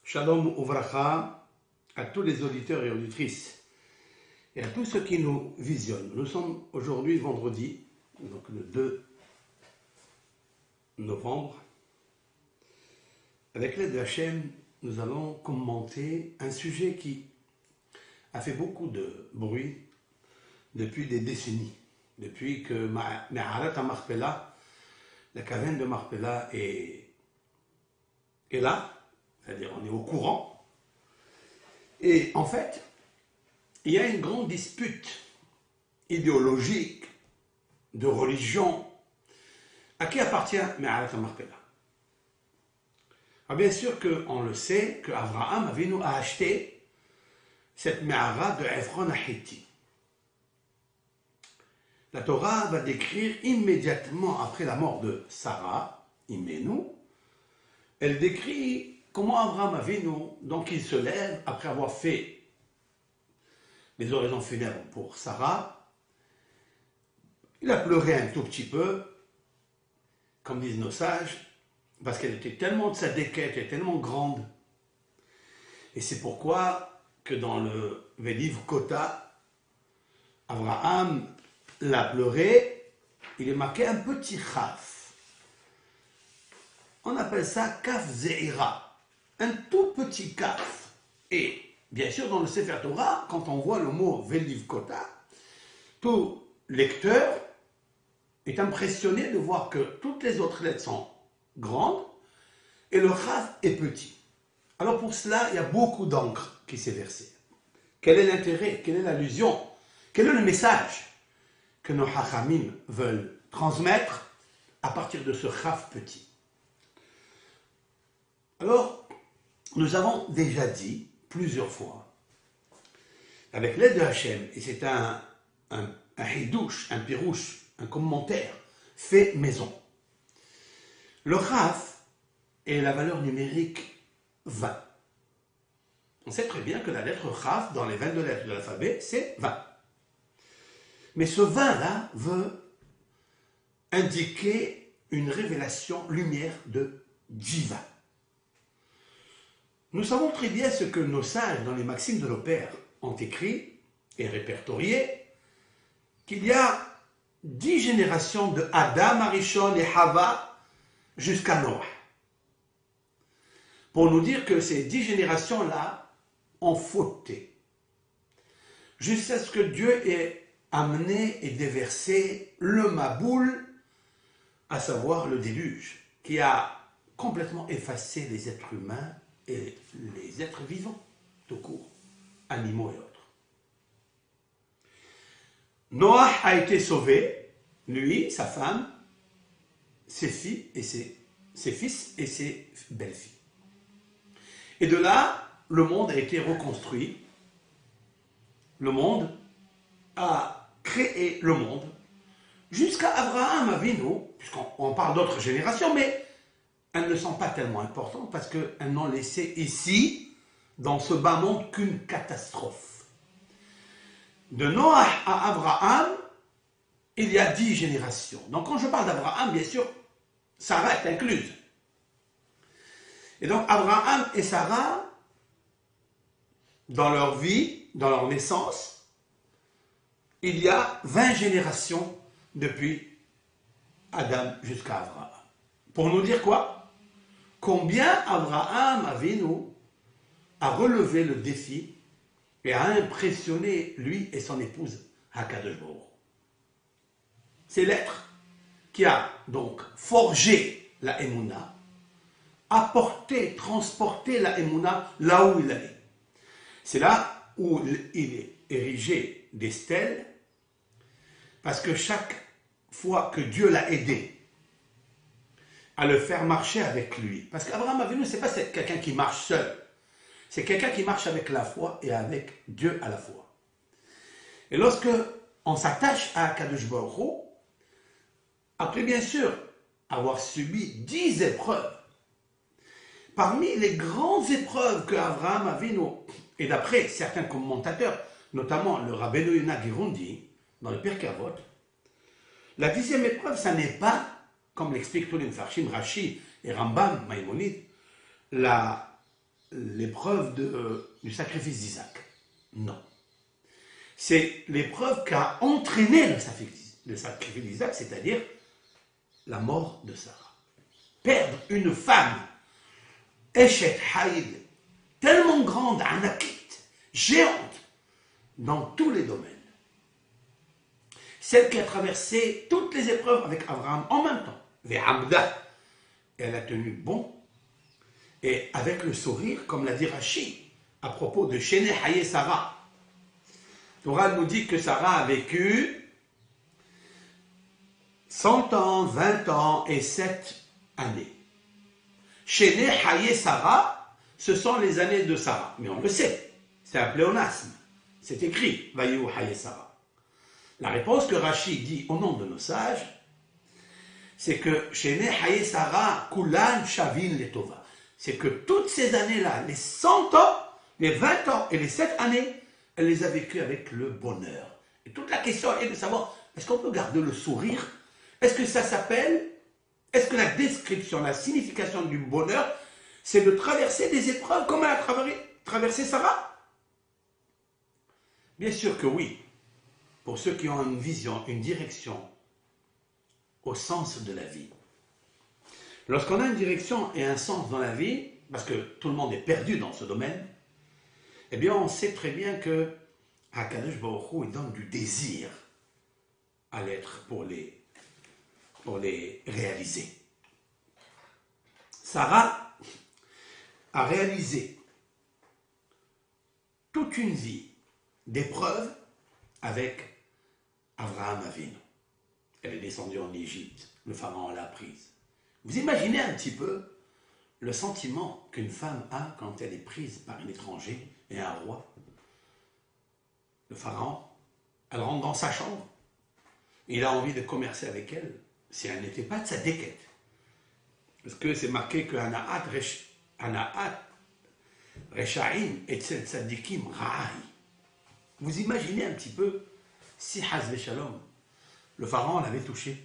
Shalom Uvracha à tous les auditeurs et auditrices et à tous ceux qui nous visionnent. Nous sommes aujourd'hui vendredi, donc le 2 novembre. Avec l'aide de Hachem, nous allons commenter un sujet qui a fait beaucoup de bruit depuis des décennies. Depuis que Me'arat HaMachpelah, la caverne de Marpella est là, c'est-à-dire on est au courant. Et en fait, il y a une grande dispute idéologique, de religion, à qui appartient Me'arat HaMachpelah. Alors bien sûr qu'on le sait, qu'Abraham Avinu a acheté cette Me'ara de Ephron Hiti. La Torah va décrire immédiatement après la mort de Sarah, Imenu, elle décrit comment Abraham Avinu, donc il se lève après avoir fait les oraisons funèbres pour Sarah, il a pleuré un tout petit peu, comme disent nos sages, parce qu'elle était tellement tzadékette et tellement grande. Et c'est pourquoi que dans le livre Kota, Abraham l'a pleuré, il est marqué un petit chaf. On appelle ça kaf zeira, un tout petit kaf. Et bien sûr, dans le Sefer Torah, quand on voit le mot Veliv Kota, tout lecteur est impressionné de voir que toutes les autres lettres sont grandes et le chaf est petit. Alors pour cela, il y a beaucoup d'encre qui s'est versée. Quel est l'intérêt? Quelle est l'allusion? Quel est le message que nos hachamim veulent transmettre à partir de ce chaf petit? Alors, nous avons déjà dit plusieurs fois, avec l'aide de Hachem, et c'est un hidouche, un pirouche, un commentaire fait maison. Le chaf est la valeur numérique 20. On sait très bien que la lettre chaf, dans les 22 lettres de l'alphabet, c'est 20. Mais ce 20-là veut indiquer une révélation lumière de Jiva. Nous savons très bien ce que nos sages dans les maximes de nos pères ont écrit et répertorié, qu'il y a 10 générations de Adam, Arishon et Hava jusqu'à Noah. Pour nous dire que ces 10 générations-là ont fauté. Jusqu'à ce que Dieu ait amené et déversé le Maboul, à savoir le déluge, qui a complètement effacé les êtres humains et les êtres vivants, tout court, animaux et autres. Noah a été sauvé, lui, sa femme, ses filles et ses fils et ses belles-filles. Et de là, le monde a été reconstruit. Le monde a créé le monde jusqu'à Abraham Avinu, puisqu'on parle d'autres générations, mais elles ne sont pas tellement importantes parce qu'elles n'ont laissé ici, dans ce bas monde, qu'une catastrophe. De Noah à Abraham, il y a 10 générations. Donc quand je parle d'Abraham, bien sûr, Sarah est incluse. Et donc Abraham et Sarah, dans leur vie, dans leur naissance, il y a 20 générations depuis Adam jusqu'à Abraham. Pour nous dire quoi? Combien Abraham Avinu a relevé le défi et a impressionné lui et son épouse Hakadosh Baruch Hu. C'est l'être qui a donc forgé la Emouna, apporté, transporté la Emouna là où il allait. C'est là où il est érigé des stèles, parce que chaque fois que Dieu l'a aidé à le faire marcher avec lui, parce qu'Abraham Avinu, ce n'est pas quelqu'un qui marche seul, c'est quelqu'un qui marche avec la foi et avec Dieu à la fois. Et lorsque on s'attache à Kadosh Baruch Hu, après bien sûr avoir subi 10 épreuves, parmi les grandes épreuves que Abraham Avinu, et d'après certains commentateurs, notamment le Rabbeinu Yonah Girundi, dans le Pirkei Avot, la 10e épreuve, ça n'est pas, comme l'expliquent tous les Mfarshim, Rashi et Rambam, Maïmonide, la l'épreuve du sacrifice d'Isaac. Non. C'est l'épreuve qui a entraîné le sacrifice d'Isaac, c'est-à-dire la mort de Sarah. Perdre une femme, Eshet Haïd, tellement grande, anakite, géante, dans tous les domaines. Celle qui a traversé toutes les épreuves avec Abraham en même temps. Ve'amda, elle a tenu bon, et avec le sourire, comme l'a dit Rashi, à propos de Shene Haye Sarah. Torah nous dit que Sarah a vécu 100 ans, 20 ans et 7 années. Shene Haye Sarah, ce sont les années de Sarah. Mais on le sait, c'est un pléonasme. C'est écrit, Vayu Haye Sarah. La réponse que Rashi dit au nom de nos sages, c'est que Shene Haye Sarah, Kulan Shavin Letova. C'est que toutes ces années-là, les 100 ans, les 20 ans et les 7 années, elle les a vécues avec le bonheur. Et toute la question est de savoir, est-ce qu'on peut garder le sourire? Est-ce que ça s'appelle, est-ce que la description, la signification du bonheur, c'est de traverser des épreuves comme elle a traversé Sarah? Bien sûr que oui. Pour ceux qui ont une vision, une direction au sens de la vie. Lorsqu'on a une direction et un sens dans la vie, parce que tout le monde est perdu dans ce domaine, eh bien on sait très bien que Akadosh Baruch Hu, il donne du désir à l'être pour les réaliser. Sarah a réalisé toute une vie d'épreuves avec Abraham Avinu. Elle est descendue en Égypte, le pharaon l'a prise. Vous imaginez un petit peu le sentiment qu'une femme a quand elle est prise par un étranger et un roi. Le pharaon, elle rentre dans sa chambre. Il a envie de commercer avec elle si elle n'était pas de sa déquête. Parce que c'est marqué que Anaat Reshaim et Tzadikim Ra'ai. Vous imaginez un petit peu si Hazve Shalom, le pharaon l'avait touchée.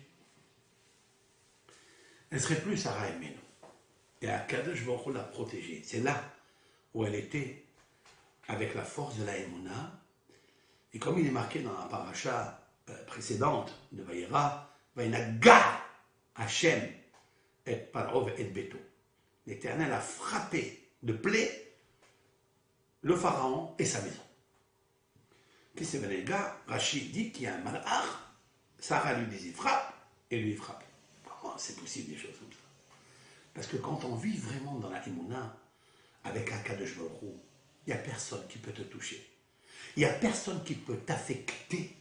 Elle ne serait plus Sarah Emenu. Et Akadosh Baruch Hu l'a protégée. C'est là où elle était avec la force de la Emouna. Et comme il est marqué dans la paracha précédente de Vayera, Vainaga Hashem et Parov et Beto. L'Éternel a frappé de plaie le pharaon et sa maison. Qui c'est Vainaga? Rachid dit qu'il y a un malach, Sarah lui dit il frappe et lui frappe. Comment c'est possible des choses comme ça? Parce que quand on vit vraiment dans la Emouna, avec Akadosh Baruch Hu, il n'y a personne qui peut te toucher. Il n'y a personne qui peut t'affecter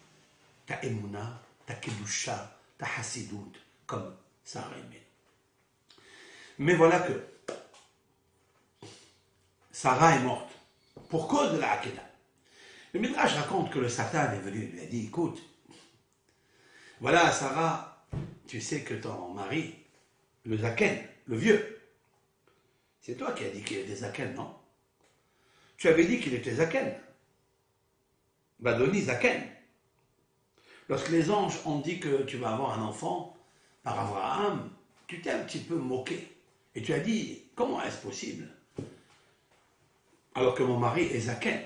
ta Emouna, ta Kedusha, ta Hassidout, comme Sarah Emenu. Mais voilà que Sarah est morte pour cause de la Hakeda. Le Midrash raconte que le Satan est venu et lui a dit, écoute, voilà Sarah, tu sais que ton mari, le Zaken, le vieux, c'est toi qui as dit qu'il était Zaken, non? Tu avais dit qu'il était Zaken. Badoni Zaken. Lorsque les anges ont dit que tu vas avoir un enfant par Abraham, tu t'es un petit peu moqué. Et tu as dit, comment est-ce possible? Alors que mon mari est Zaken.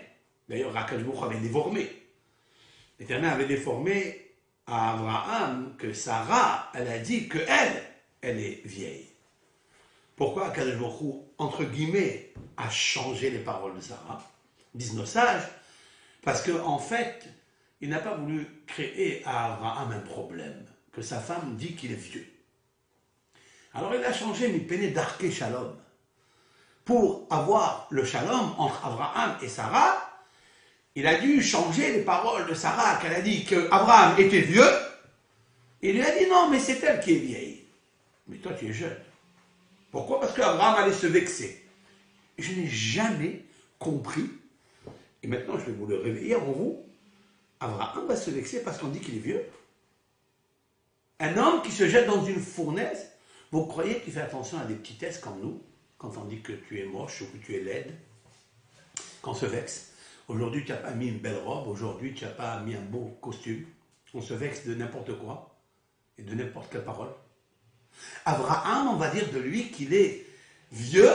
D'ailleurs, Akadosh Baruch Hu avait déformé. L'Éternel avait déformé à Abraham que Sarah, elle a dit que elle est vieille. Pourquoi Akadosh Baruch Hu, entre guillemets, a changé les paroles de Sarah? Disent nos sages, parce qu'en fait, il n'a pas voulu créer à Abraham un problème, que sa femme dit qu'il est vieux. Alors il a changé Mipene Darke Shalom. Pour avoir le shalom entre Abraham et Sarah, il a dû changer les paroles de Sarah, qu'elle a dit qu'Abraham était vieux. Il lui a dit non, mais c'est elle qui est vieille. Mais toi, tu es jeune. Pourquoi? Parce qu'Abraham allait se vexer. Je n'ai jamais compris, et maintenant je vais vous le réveiller en vous, Abraham va se vexer parce qu'on dit qu'il est vieux. Un homme qui se jette dans une fournaise, vous croyez qu'il fait attention à des petitesses comme nous, quand on dit que tu es moche ou que tu es laide, qu'on se vexe. Aujourd'hui, tu n'as pas mis une belle robe, aujourd'hui, tu n'as pas mis un beau costume. On se vexe de n'importe quoi et de n'importe quelle parole. Abraham, on va dire de lui qu'il est vieux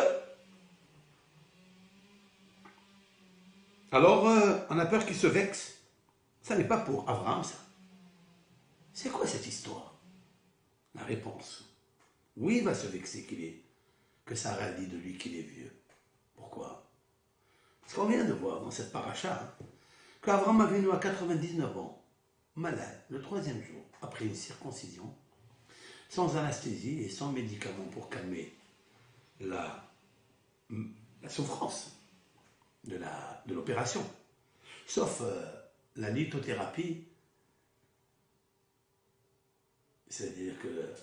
Alors, on a peur qu'il se vexe. Ça n'est pas pour Abraham, ça. C'est quoi cette histoire? La réponse. Oui, il va se vexer que Sarah dit de lui qu'il est vieux. Pourquoi? Parce qu'on vient de voir dans cette paracha qu'Abraham Avinu à 99 ans, malade, le 3e jour, après une circoncision, sans anesthésie et sans médicaments pour calmer la souffrance de l'opération, sauf la lithothérapie, c'est-à-dire que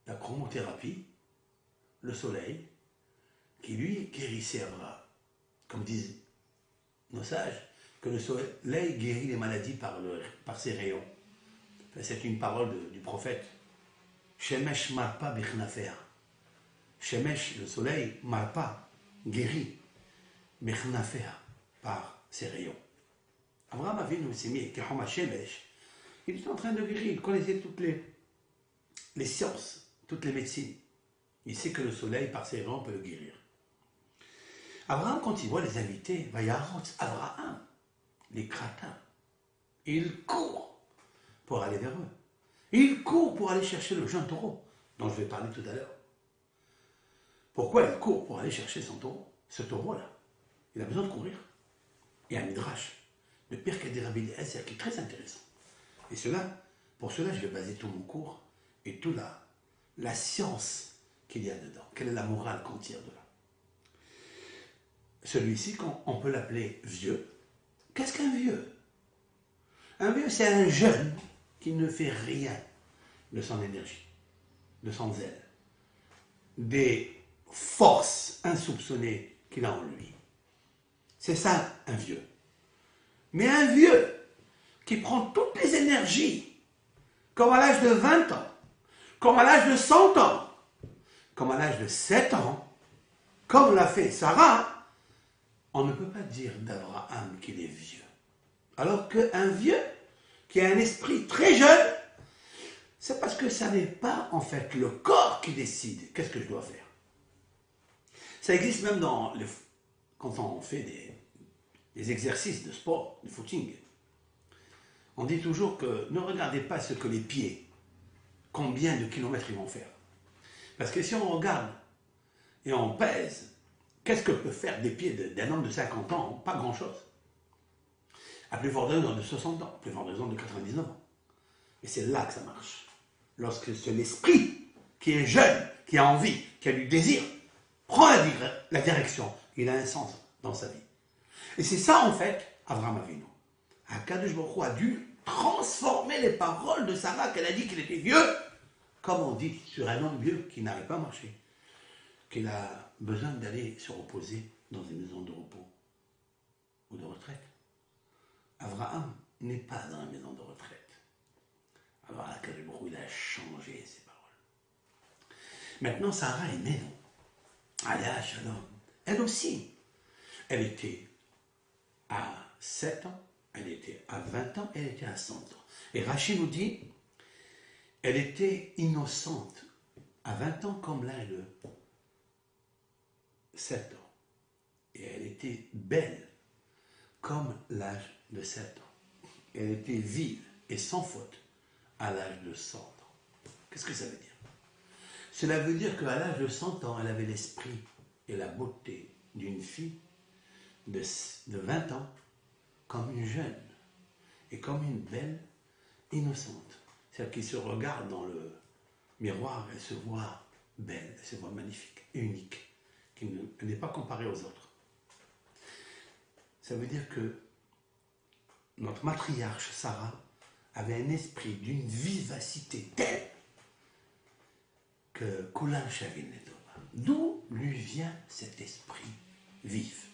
la chromothérapie, le soleil, qui lui guérissait Abraham. Comme disent nos sages, que le soleil guérit les maladies par ses rayons. C'est une parole du prophète. Shemesh marpa bichnafea. Shemesh, le soleil, marpa, guérit, bichnafea, par ses rayons. Abraham Avinu s'est mis, Kehoma Shemesh, il était en train de guérir, il connaissait toutes les sciences, toutes les médecines. Il sait que le soleil, par ses rayons, peut le guérir. Abraham, quand il voit les invités, Vayarot, Abraham, les cratins, il court pour aller vers eux. Il court pour aller chercher le jeune taureau, dont je vais parler tout à l'heure. Pourquoi il court pour aller chercher son taureau? Ce taureau-là, il a besoin de courir. Il y a un midrash, le Pirkei de Rabbi Eliezer, qui est très intéressant. Et pour cela, je vais baser tout mon cours et toute la science qu'il y a dedans. Quelle est la morale qu'on tire de là? Celui-ci, on peut l'appeler vieux. Qu'est-ce qu'un vieux? Un vieux, c'est un jeune qui ne fait rien de son énergie, de son zèle, des forces insoupçonnées qu'il a en lui. C'est ça, un vieux. Mais un vieux qui prend toutes les énergies, comme à l'âge de 20 ans, comme à l'âge de 100 ans, comme à l'âge de 7 ans, comme l'a fait Sarah, on ne peut pas dire d'Abraham qu'il est vieux. Alors qu'un vieux qui a un esprit très jeune, c'est parce que ça n'est pas en fait le corps qui décide qu'est-ce que je dois faire. Ça existe même quand on fait des exercices de sport, de footing. On dit toujours que ne regardez pas ce que les pieds, combien de kilomètres ils vont faire. Parce que si on regarde et on pèse, qu'est-ce que peut faire des pieds d'un homme de 50 ans? Pas grand-chose. À plus forte raison de 60 ans, à plus forte raison de 99 ans. Et c'est là que ça marche. Lorsque c'est l'esprit qui est jeune, qui a envie, qui a du désir, prend la direction, il a un sens dans sa vie. Et c'est ça, en fait, Abraham Avinu. Akadosh Baruch Hu a dû transformer les paroles de Sarah, qu'elle a dit qu'il était vieux, comme on dit sur un homme vieux qui n'arrive pas à marcher, qu'il a besoin d'aller se reposer dans une maison de repos ou de retraite. Abraham n'est pas dans la maison de retraite. Alors Akadosh Baruch Hu, il a changé ses paroles. Maintenant, Sarah est née, Aléa Shalom. Elle aussi, elle était à 7 ans, elle était à 20 ans, elle était à 100 ans. Et Rachid nous dit, elle était innocente à 20 ans comme l'âge de 7 ans. Et elle était belle comme l'âge de 7 ans. Elle était vive et sans faute à l'âge de 100 ans. Qu'est-ce que ça veut dire? Cela veut dire qu'à l'âge de 100 ans, elle avait l'esprit et la beauté d'une fille de 20 ans comme une jeune et comme une belle innocente. C'est-à-dire qu'il se regarde dans le miroir, elle se voit belle, elle se voit magnifique et unique, qui n'est pas comparée aux autres. Ça veut dire que notre matriarche Sarah avait un esprit d'une vivacité telle que Kulan Shavin Netova. D'où lui vient cet esprit vif?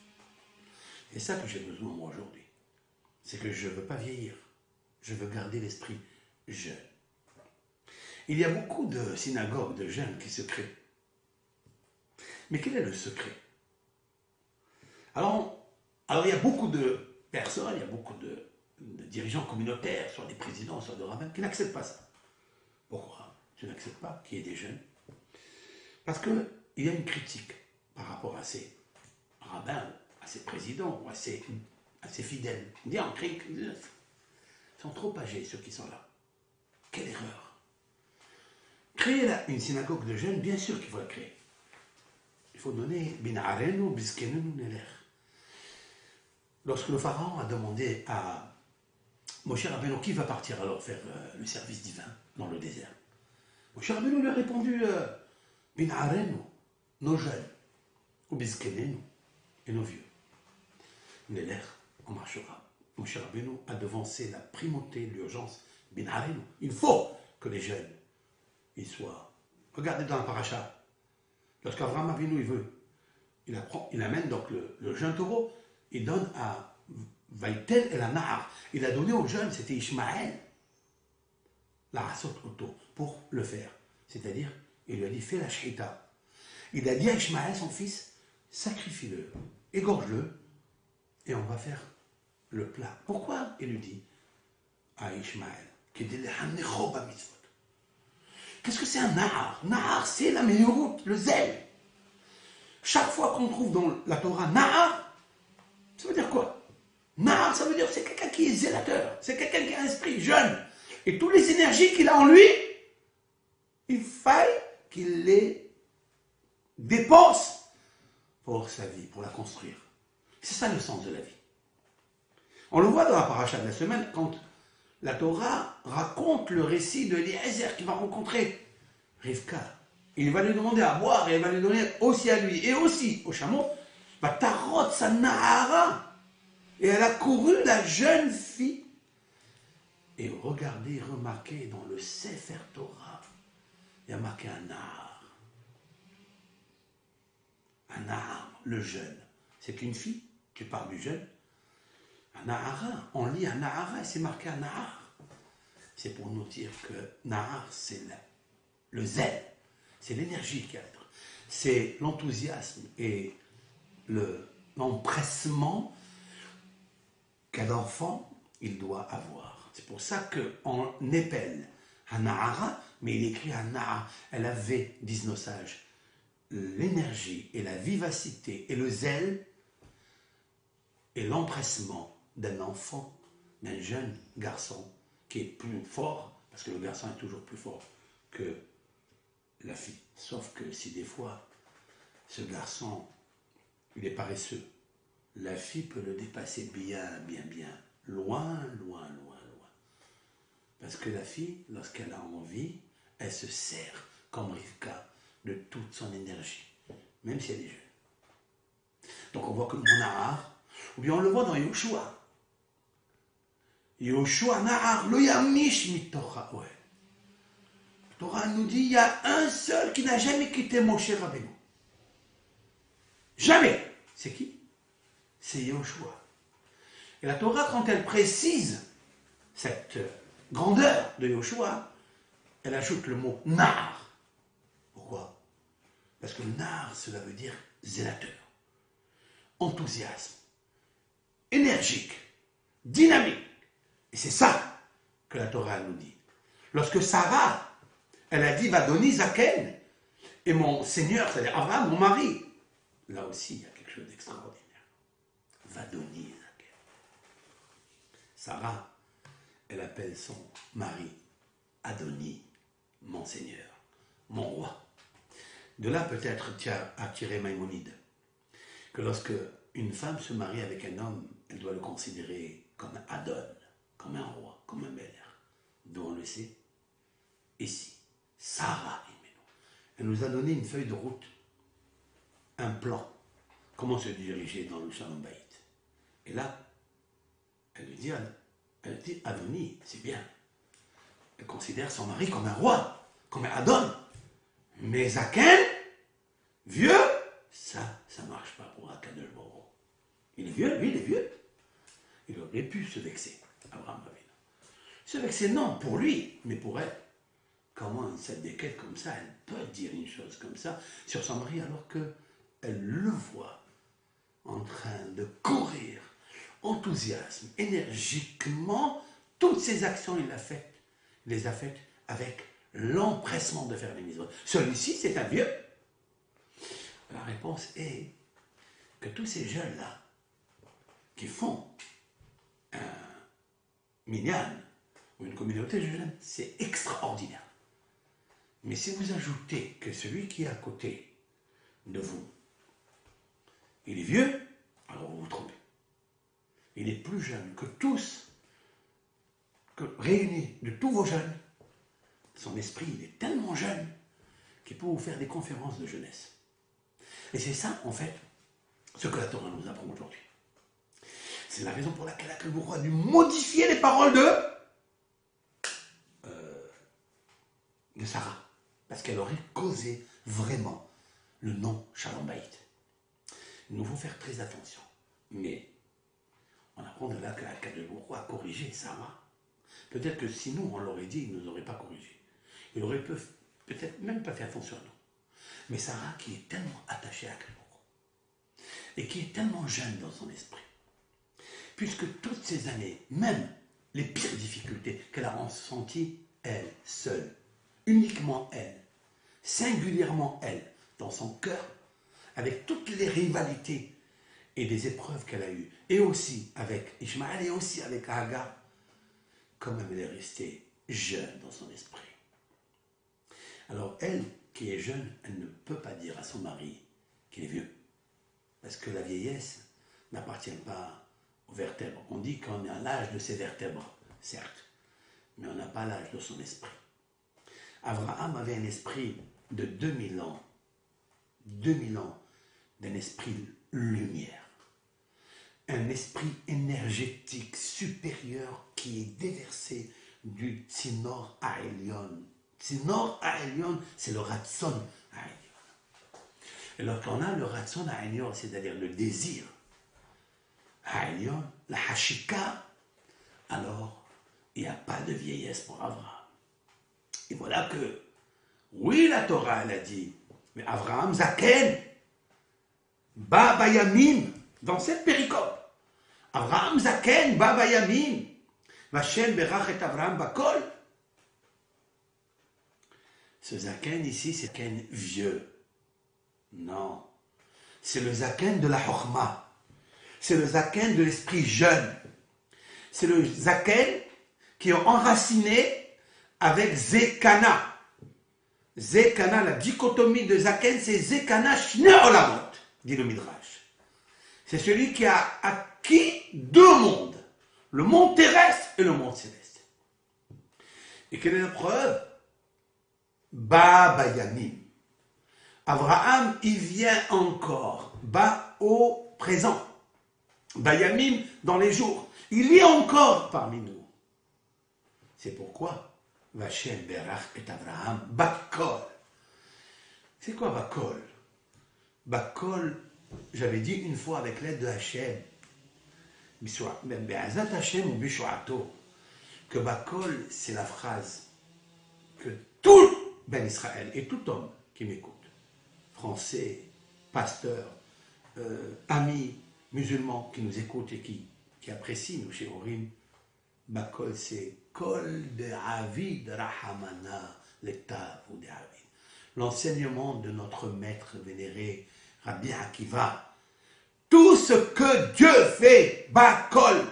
C'est ça que j'ai besoin moi aujourd'hui. C'est que je ne veux pas vieillir. Je veux garder l'esprit jeune. Il y a beaucoup de synagogues de jeunes qui se créent. Mais quel est le secret? Alors il y a beaucoup de personnes, il y a beaucoup de dirigeants communautaires, soit des présidents, soit des rabbins, qui n'acceptent pas ça. Pourquoi je n'accepte pas qu'il y ait des jeunes? Parce qu'il y a une critique par rapport à ces rabbins, à ses présidents, ou à ses fidèles. Il dit en cric, ils sont trop âgés ceux qui sont là. Quelle erreur. Créer là une synagogue de jeunes, bien sûr qu'il faut la créer. Il faut donner bin'arenu, biskenenu, neler. Lorsque le pharaon a demandé à Moshe Rabbeinu qui va partir alors faire le service divin dans le désert, Moshe Rabbeinu lui a répondu bin'arenu, nos jeunes, ou biskenenu, et nos vieux. Neler, on marchera. Moshe Rabbeinu a devancé la primauté de l'urgence. Bin'arenu, il faut que les jeunes ils soient. Regardez dans la paracha, lorsqu'Avraham Avinu il amène donc le jeune taureau, il donne à Vaïtel et la Nahar. Il a donné aux jeunes, c'était Ishmaël, la Rasot Oto, pour le faire. C'est-à-dire, il lui a dit, fais la Shita. Il a dit à Ishmaël, son fils, sacrifie-le, égorge-le, et on va faire le plat. Pourquoi il lui dit à Ishmaël, qu'est-ce que c'est un Nahar? Nahar, c'est la meilleure route, le zèle. Chaque fois qu'on trouve dans la Torah Nahar, ça veut dire quoi? Nahar, ça veut dire c'est quelqu'un qui est zélateur, c'est quelqu'un qui a un esprit jeune. Et toutes les énergies qu'il a en lui, il faille qu'il les dépense pour sa vie, pour la construire. C'est ça le sens de la vie. On le voit dans la paracha de la semaine, quand la Torah raconte le récit de Eliezer qui va rencontrer Rivka. Il va lui demander à boire et elle va lui donner aussi à lui et aussi au chameau. Tarot sa Nahara. Et elle a couru, la jeune fille. Et regardez, remarquez, dans le Sefer Torah, il y a marqué un Nahar. Un Nahar, le jeune. C'est une fille qui parle du jeune. Un Nahara, on lit un Nahara et c'est marqué un Nahar. C'est pour nous dire que Nahar, c'est le zèle, c'est l'énergie qu'il y a dedans. C'est l'enthousiasme et l'empressement qu'un enfant, il doit avoir. C'est pour ça qu'on épelle un Nahara, mais il écrit un Nahar. Elle avait, disent nos sages, l'énergie et la vivacité et le zèle et l'empressement d'un enfant, d'un jeune garçon qui est plus fort, parce que le garçon est toujours plus fort que la fille. Sauf que si des fois, ce garçon, il est paresseux, la fille peut le dépasser bien, bien, bien, loin, loin, loin, loin. Parce que la fille, lorsqu'elle a envie, elle se sert, comme Rivka, de toute son énergie, même si elle est jeune. Donc on voit que mon Nahar, ou bien on le voit dans Yoshua. Yoshua Nahar, lo yamish mitocha. Ouais. La Torah nous dit, il y a un seul qui n'a jamais quitté Moshe Rabbeinu. Jamais. C'est qui? C'est Yoshua. Et la Torah, quand elle précise cette grandeur de Yoshua, elle ajoute le mot Nahar. Pourquoi? Parce que Nahar, cela veut dire zélateur, enthousiasme, énergique, dynamique. Et c'est ça que la Torah nous dit. Lorsque Sarah, elle a dit, va donner Zaken, et mon Seigneur, c'est-à-dire Abraham, mon mari, là aussi, il y a quelque chose d'extraordinaire. Va donner Zaken. Sarah, elle appelle son mari Adoni, mon Seigneur, mon roi. De là, peut-être, tu as attiré Maïmonide, que lorsque une femme se marie avec un homme, elle doit le considérer comme un Adon, comme un roi, comme un bel-air. D'où on le sait? Ici, Sarah, elle nous a donné une feuille de route, un plan, comment se diriger dans le Shalom Bayit. Et là, elle dit Adoni, c'est bien. Elle considère son mari comme un roi, comme un Adon. Mais Zaken, vieux, ça ne marche pas pour Akadosh Baruch Hu. Il est vieux, lui, il est vieux. Il aurait pu se vexer, Abraham Avinu. Se vexer, non, pour lui, mais pour elle. Comment une tzadékette comme ça, elle peut dire une chose comme ça sur son mari alors qu'elle le voit en train de courir, enthousiasme, énergiquement, toutes ces actions, il les a faites avec l'empressement de faire les mitzvot. Celui-ci, c'est un vieux. La réponse est que tous ces jeunes-là, qui font un minyan ou une communauté de jeunes, c'est extraordinaire. Mais si vous ajoutez que celui qui est à côté de vous, il est vieux, alors vous vous trompez. Il est plus jeune que tous, que réunis de tous vos jeunes. Son esprit, il est tellement jeune qu'il peut vous faire des conférences de jeunesse. Et c'est ça, en fait, ce que la Torah nous apprend aujourd'hui. C'est la raison pour laquelle Akadosh Baruch Hu a dû modifier les paroles de Sarah. Parce qu'elle aurait causé vraiment le nom Shalom Bayit. Il nous faut faire très attention. Mais on apprend de là qu'Akadosh Baruch Hu a corrigé Sarah. Peut-être que si nous, on l'aurait dit, il ne nous aurait pas corrigé. Il aurait peut-être même pas fait attention à nous. Mais Sarah, qui est tellement attachée à Akadosh Baruch Hu, et qui est tellement jeune dans son esprit, puisque toutes ces années, même les pires difficultés qu'elle a ressenties, elle seule, uniquement elle, singulièrement elle, dans son cœur, avec toutes les rivalités et les épreuves qu'elle a eues, et aussi avec Ishmaël et aussi avec Hagar, quand même elle est restée jeune dans son esprit. Alors elle, qui est jeune, elle ne peut pas dire à son mari qu'il est vieux, parce que la vieillesse n'appartient pas aux vertèbres. On dit qu'on est à l'âge de ses vertèbres, certes, mais on n'a pas l'âge de son esprit. Abraham avait un esprit de 2000 ans d'un esprit lumière, un esprit énergétique supérieur qui est déversé du Tzinor Ha'elyon. Tzinor Ha'elyon, c'est le Ratzon Ha'elyon. Et lorsqu'on a le Ratzon Ha'elyon, c'est-à-dire le désir Ha'elyon, la Hashika, alors il n'y a pas de vieillesse pour Abraham. Et voilà que, oui, la Torah, elle a dit, mais Abraham Zaken, Ba Bayamim, dans cette péricope, Abraham Zaken, Ba Bayamim, Vashem Berach et Abraham Bakol. Ce Zaken ici, c'est Zaken vieux. Non, c'est le Zaken de la Chokhma. C'est le Zaken de l'esprit jeune. C'est le Zaken qui est enraciné avec Zekana. Zekana, la dichotomie de Zaken, c'est Zekana Shne Olamot, dit le Midrash. C'est celui qui a acquis deux mondes, le monde terrestre et le monde céleste. Et quelle est la preuve? Ba Bayamim. Abraham, il vient encore. Ba au présent. Bayamim dans les jours. Il est encore parmi nous. C'est pourquoi Vashem Berach et Abraham Bakol. C'est quoi Bakol? Bakol, j'avais dit une fois avec l'aide de Hachem, Be'azat Hachem ou Bishuato, que Bakol, c'est la phrase que tout Ben Israël et tout homme qui m'écoute, français, pasteur, amis musulmans qui nous écoutent et qui apprécient nos shiurim, Bakol, c'est Kol de Avid Rahamana, l'état ou de Avid. L'enseignement de notre maître vénéré, Rabbi Akiva. Tout ce que Dieu fait, Bakol,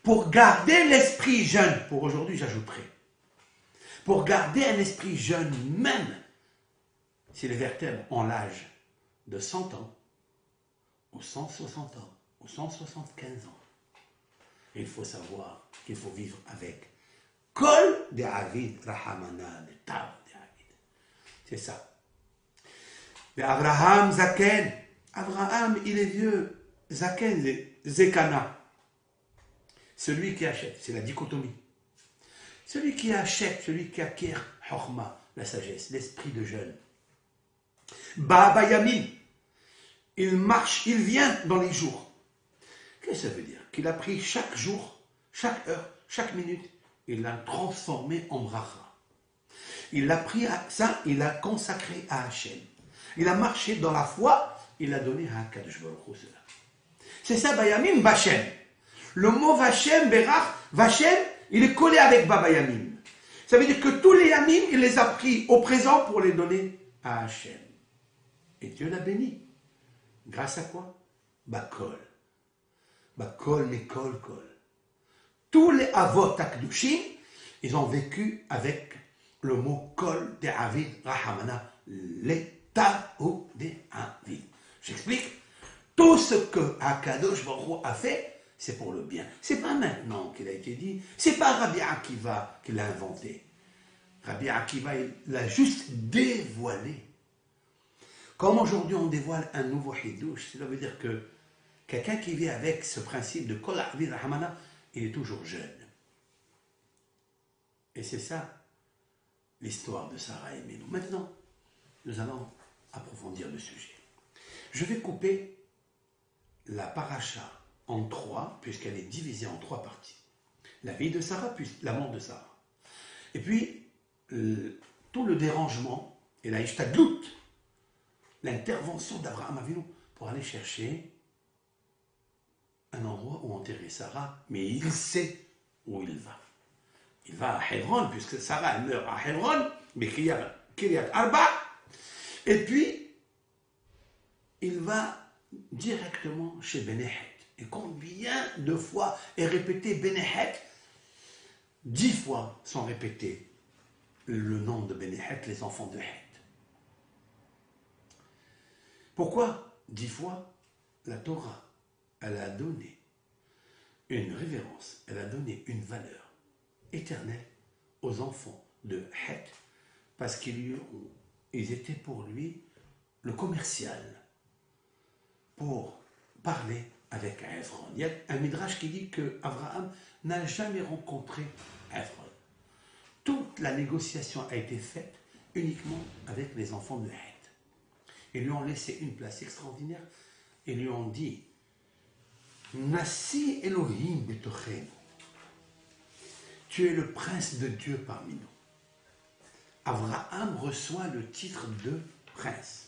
pour garder l'esprit jeune, pour aujourd'hui j'ajouterai, pour garder un esprit jeune, même si les vertèbres ont l'âge de 100 ans, ou 160 ans, ou 175 ans, il faut savoir qu'il faut vivre avec Kol de Avid Rahamana, le Tav de Avid. C'est ça. Mais Abraham Zaken, Abraham il est vieux, Zaken, Zekana, celui qui achète, c'est la dichotomie. Celui qui achète, celui qui acquiert Chokhma, la sagesse, l'esprit de jeune. Ba Yamin, il marche, il vient dans les jours. Qu'est-ce que ça veut dire? Qu'il a pris chaque jour, chaque heure, chaque minute, il l'a transformé en bracha. Il l'a pris à ça, il l'a consacré à Hachem. Il a marché dans la foi, il l'a donné à Akadosh Baruch Hu. C'est ça, Bayamim, Vachem. Le mot Vachem, Berach, Vachem, il est collé avec Babayamim. Ça veut dire que tous les Yamim, il les a pris au présent pour les donner à Hachem. Et Dieu l'a béni. Grâce à quoi? Bakol. bah, kol mikol kol. Tous les avot akdushim, ils ont vécu avec le mot kol de avid rahamana, l'état ou de avid. J'explique. Tout ce que Akadosh Baruch Hu a fait, c'est pour le bien. C'est pas maintenant qu'il a été dit. C'est pas Rabbi Akiva qui l'a inventé. Rabbi Akiva, il l'a juste dévoilé. Comme aujourd'hui on dévoile un nouveau Hiddush, cela veut dire que quelqu'un qui vit avec ce principe de Kol Avid Rahamana, il est toujours jeune. Et c'est ça l'histoire de Sarah et Ménou. Maintenant, nous allons approfondir le sujet. Je vais couper la paracha en trois, puisqu'elle est divisée en trois parties. La vie de Sarah, puis la mort de Sarah. Et puis, tout le dérangement et la ishtadlout, l'intervention d'Abraham Avinu pour aller chercher un endroit où enterrer Sarah, mais il sait où il va. Il va à Hebron, puisque Sarah elle meurt à Hebron, mais Kiryat Arba, et puis il va directement chez Benehet. Et combien de fois est répété Benehet? 10 fois sont répétés le nom de Benehet, les enfants de Het. Pourquoi 10 fois? La Torah, elle a donné une révérence, elle a donné une valeur éternelle aux enfants de Het, parce qu'ils étaient pour lui le commercial, pour parler avec Ephron. Il y a un midrash qui dit qu'Abraham n'a jamais rencontré Ephron. Toute la négociation a été faite uniquement avec les enfants de Het. Ils lui ont laissé une place extraordinaire et lui ont dit Nassi Elohim betochenu. Tu es le prince de Dieu parmi nous. Abraham reçoit le titre de prince.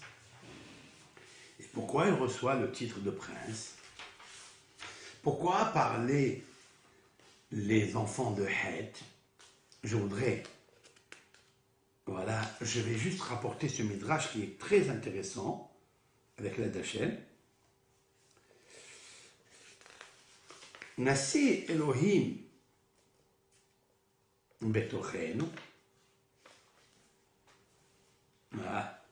Et pourquoi il reçoit le titre de prince? Pourquoi parler les enfants de Het? Je voudrais, voilà, je vais juste rapporter ce midrash qui est très intéressant avec l'aide d'Hachem. Nassi Elohim betochenu. Voilà.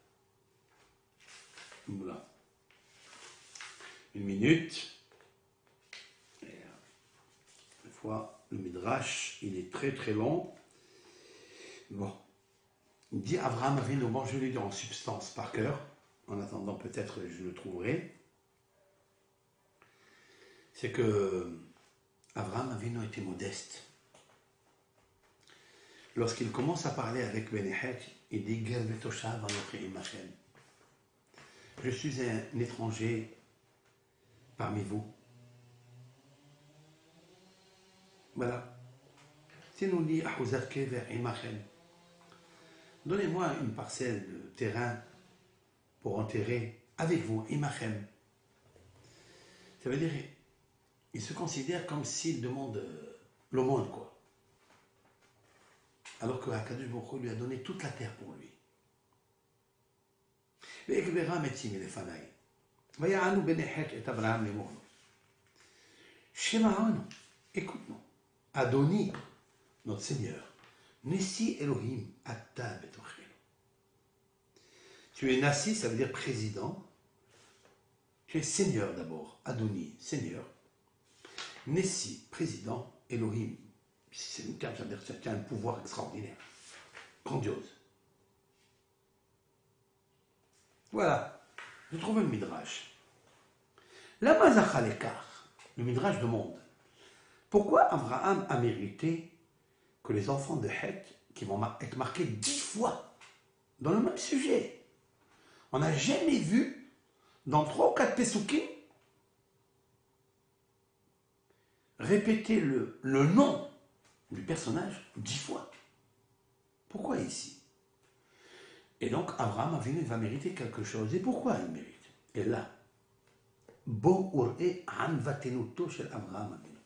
Voilà. Une minute. Et, une fois, le midrash, il est très très long. Bon. Il dit Abraham Avinu, bon, je vais lui dire en substance par cœur. En attendant, peut-être je le trouverai. C'est que Abraham Avinu était modeste. Lorsqu'il commence à parler avec Benehet, il dit Ger vetoshav anochi imachem. Je suis un étranger parmi vous. Voilà. Si nous dit Ahuzat kever imachem, donnez-moi une parcelle de terrain pour enterrer avec vous, imachem. Ça veut dire, il se considère comme s'il demande l'aumône, quoi. Alors que Akadosh Baruch Hu lui a donné toute la terre pour lui. Écoute-nous. Adoni, notre Seigneur. Nessi Elohim Atta Betochenu. Tu es Nassi, ça veut dire président. Tu es Seigneur d'abord. Adoni, Seigneur. Nessi, président. Elohim. C'est une terme, ça veut dire que tu as un pouvoir extraordinaire, grandiose. Voilà, je trouve le midrash. La Mazachalekar, le midrash demande pourquoi Abraham a mérité que les enfants de Het, qui vont être marqués 10 fois dans le même sujet, on n'a jamais vu dans 3 ou 4 Pesukim répéter le nom du personnage 10 fois. Pourquoi ici? Et donc Abraham Avinu va mériter quelque chose. Et pourquoi il mérite? Et là, Bo ur'e an vatenuto shel Abraham Avinu.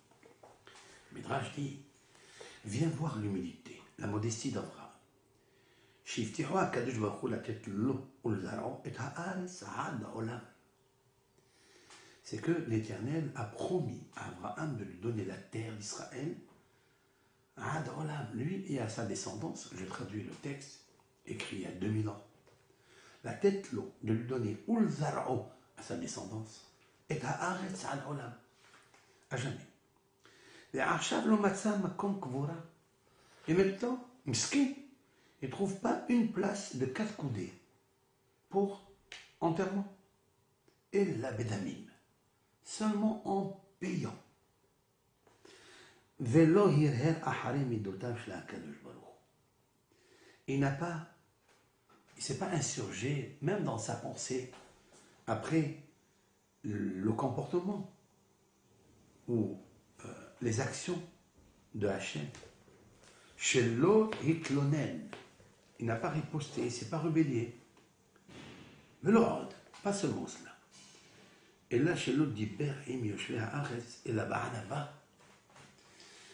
Midrash dit, viens voir l'humilité, la modestie d'Abraham. Shiftihu HaKadosh Baruch Hu latet lo ulzaro et ha'aretz ha'ad ba'olam. c'est que l'Éternel a promis à Abraham de lui donner la terre d'Israël, à Adolam, lui et à sa descendance. Je traduis le texte écrit il y a 2000 ans. La tête l'eau de lui donner Ulzar'o à sa descendance et à Aretz Adolam, à jamais. Et maintenant, Miskin, il ne trouve pas une place de 4 coudées pour enterrement. Et la Bédamim, seulement en payant. Il n'a pas, il ne s'est pas insurgé, même dans sa pensée, après le comportement ou les actions de Hachem. Chez l'autre, il n'a pas riposté, il ne s'est pas rebellé. Mais l'ordre, pas seulement cela. Et là, chez l'autre, dit et là-bas,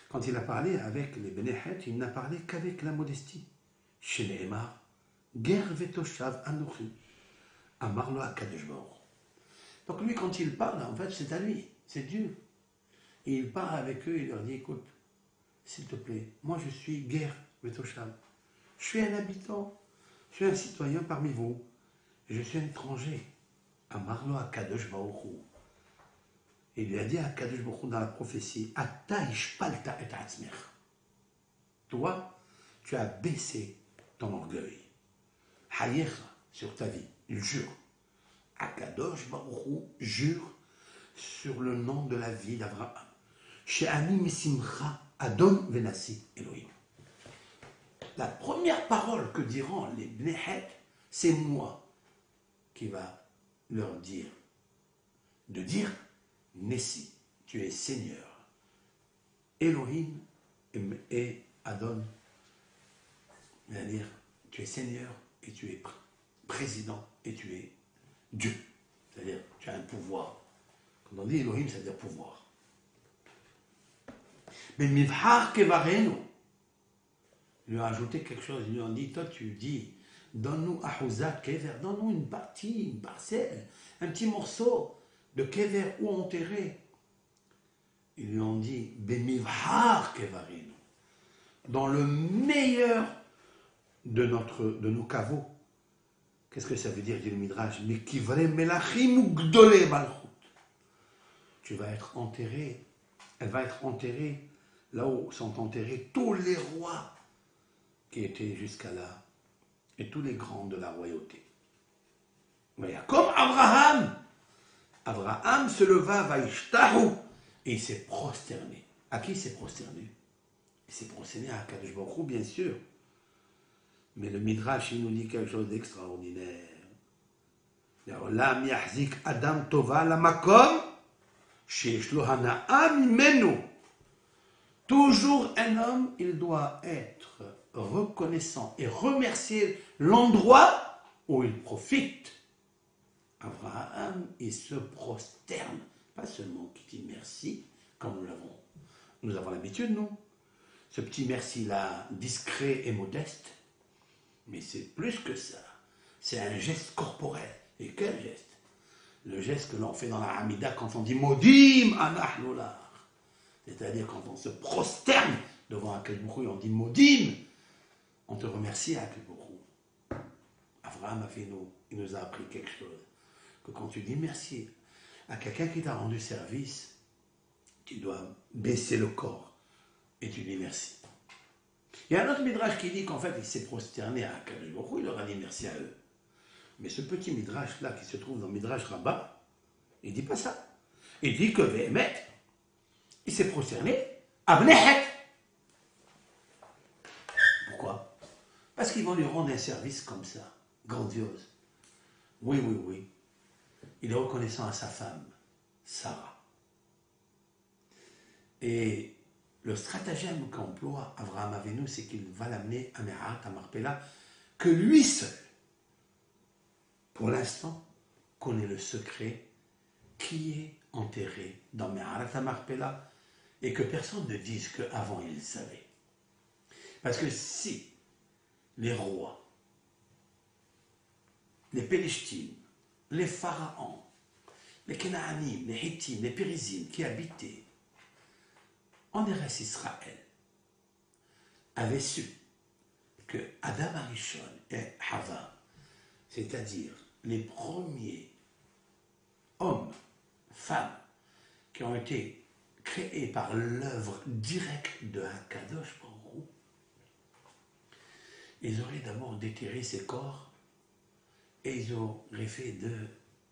quand il a parlé avec les Bénéhet, il n'a parlé qu'avec la modestie. Chez les Emar, Ger vetoshav anochi, Amarlo akadosh baruch. Donc lui, quand il parle, en fait, c'est à lui, c'est Dieu. Et il parle avec eux, il leur dit, écoute, s'il te plaît, moi je suis Ger vetoshav. Je suis un habitant, je suis un citoyen parmi vous, et je suis un étranger. Amarlo akadosh baruch. Il lui a dit à Kadosh Baruch Hu dans la prophétie, Ata ishpalta et atzmech. Toi, tu as baissé ton orgueil. Hayecha, sur ta vie, il jure. Akadosh Baruch Hu jure sur le nom de la vie d'Abraham. She'ani mesimcha Adon venasi Elohim. La première parole que diront les Bnéhet, c'est moi qui va leur dire, de dire, Nessi, tu es Seigneur. Elohim et Adon, c'est-à-dire tu es Seigneur et tu es président et tu es Dieu. C'est-à-dire tu as un pouvoir. Quand on dit Elohim, ça veut dire pouvoir. Mais Mivhar Kevarenu, il lui a ajouté quelque chose. Il lui a dit, toi tu dis, donne-nous Ahouza Kever, donne-nous une partie, une parcelle, un petit morceau de Kever ou enterré. Ils lui ont dit, Bemivhar Kevarenu, dans le meilleur de nos caveaux. Qu'est-ce que ça veut dire, dit le Midrash? Mais Kivre Melachim ou Gdolé Malchut. Tu vas être enterré, elle va être enterrée là où sont enterrés tous les rois qui étaient jusqu'à là et tous les grands de la royauté. Mais comme Abraham, Abraham se leva, vaishtahu, et il s'est prosterné. À qui il s'est prosterné? Il s'est prosterné à Kadosh Baruch Hu, bien sûr. Mais le Midrash, il nous dit quelque chose d'extraordinaire. L'Olam yahzik Adam tova la makom, sheyesh lo hana'a mimenu. Toujours un homme, il doit être reconnaissant et remercier l'endroit où il profite. Abraham, il se prosterne, pas seulement qu'il dit merci, comme nous avons l'habitude, nous. Ce petit merci-là, discret et modeste, mais c'est plus que ça. C'est un geste corporel. Et quel geste? Le geste que l'on fait dans la Hamida quand on dit Modim anachnu lach. C'est-à-dire quand on se prosterne devant Akadosh Baruch Hu et on dit Modim, on te remercie Akadosh Baruch Hu. Abraham il nous a appris quelque chose. Que quand tu dis merci à quelqu'un qui t'a rendu service, tu dois baisser le corps et tu dis merci. Il y a un autre midrash qui dit qu'en fait il s'est prosterné à Akadosh Baruch Hu, il leur a dit merci à eux. Mais ce petit midrash là qui se trouve dans le midrash Rabbah, il ne dit pas ça. Il dit que Véhémet, il s'est prosterné à Bnéhet. Pourquoi? Parce qu'ils vont lui rendre un service comme ça, grandiose. Oui, oui, oui. Il est reconnaissant à sa femme, Sarah. Et le stratagème qu'emploie Abraham Avinu, c'est qu'il va l'amener à Me'arat, à Marpella, que lui seul, pour l'instant, connaît le secret qui est enterré dans Me'arat à Marpella et que personne ne dise qu'avant il le savait. Parce que si les rois, les Pélishtim, les pharaons, les Kénaanim, les Hittim, les Périzim qui habitaient en Eretz Israël avaient su que Adam Arishon et Hava, c'est-à-dire les premiers hommes, femmes qui ont été créés par l'œuvre directe de Hakadosh Baruch Hu, ils auraient d'abord déterré ces corps et ils auraient fait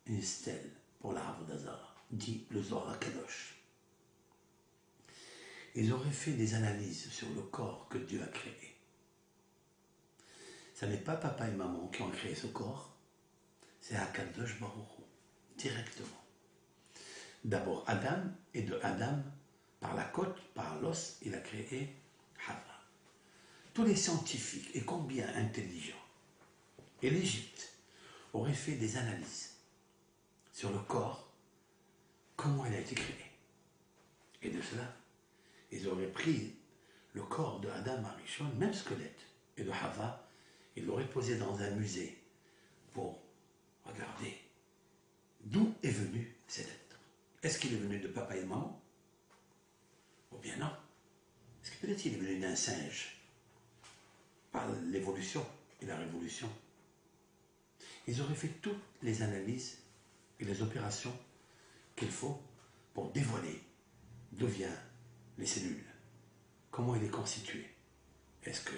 une stèle pour la Avodah, dit le Zohar Hakadosh. Ils auraient fait des analyses sur le corps que Dieu a créé. Ce n'est pas papa et maman qui ont créé ce corps, c'est Hakadosh Baruch Hu, directement. D'abord Adam, et de Adam, par la côte, par l'os, il a créé Hava. Tous les scientifiques, et combien intelligents, et l'Égypte, auraient fait des analyses sur le corps, comment il a été créé. Et de cela, ils auraient pris le corps de Adam Arishon, même squelette, et de Hava, ils l'auraient posé dans un musée pour regarder d'où est venu cet être. Est-ce qu'il est venu de papa et maman? Ou bien non? Est-ce que peut-être il est venu d'un singe? Par l'évolution et la révolution. Ils auraient fait toutes les analyses et les opérations qu'il faut pour dévoiler d'où viennent les cellules, comment il est constitué. Est-ce que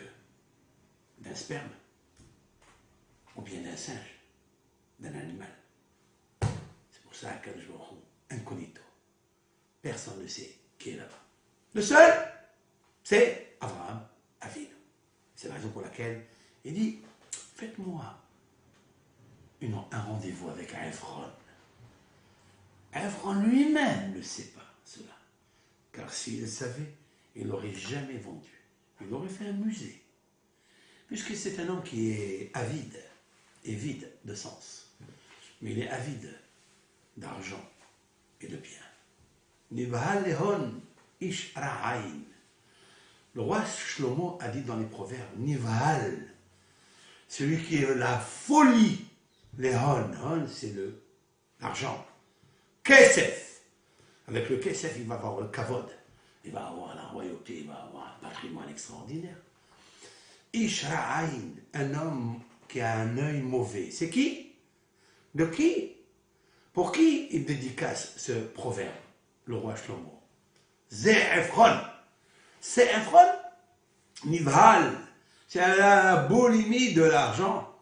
d'un sperme ou bien d'un singe, d'un animal? C'est pour ça qu'un jour, incognito, personne ne sait qui est là-bas. Le seul, c'est Abraham Avinu. C'est la raison pour laquelle il dit, faites-moi un rendez-vous avec Ephron. Ephron lui-même ne sait pas cela. Car s'il le savait, il n'aurait jamais vendu. Il aurait fait un musée. Puisque c'est un homme qui est avide et vide de sens. Mais il est avide d'argent et de biens. Nivahal lehon ish ra'ain. Le roi Shlomo a dit dans les proverbes, Nivahal, celui qui est la folie. Lehon, hon c'est l'argent. Kesef, avec le kesef il va avoir le kavod, il va avoir la royauté, il va avoir un patrimoine extraordinaire. Ish ra'ain, un homme qui a un œil mauvais. C'est qui? De qui? Pour qui il dédicace ce proverbe, le roi Shlomo? Ephron. C'est Ephron, Nivhal, c'est la boulimie de l'argent.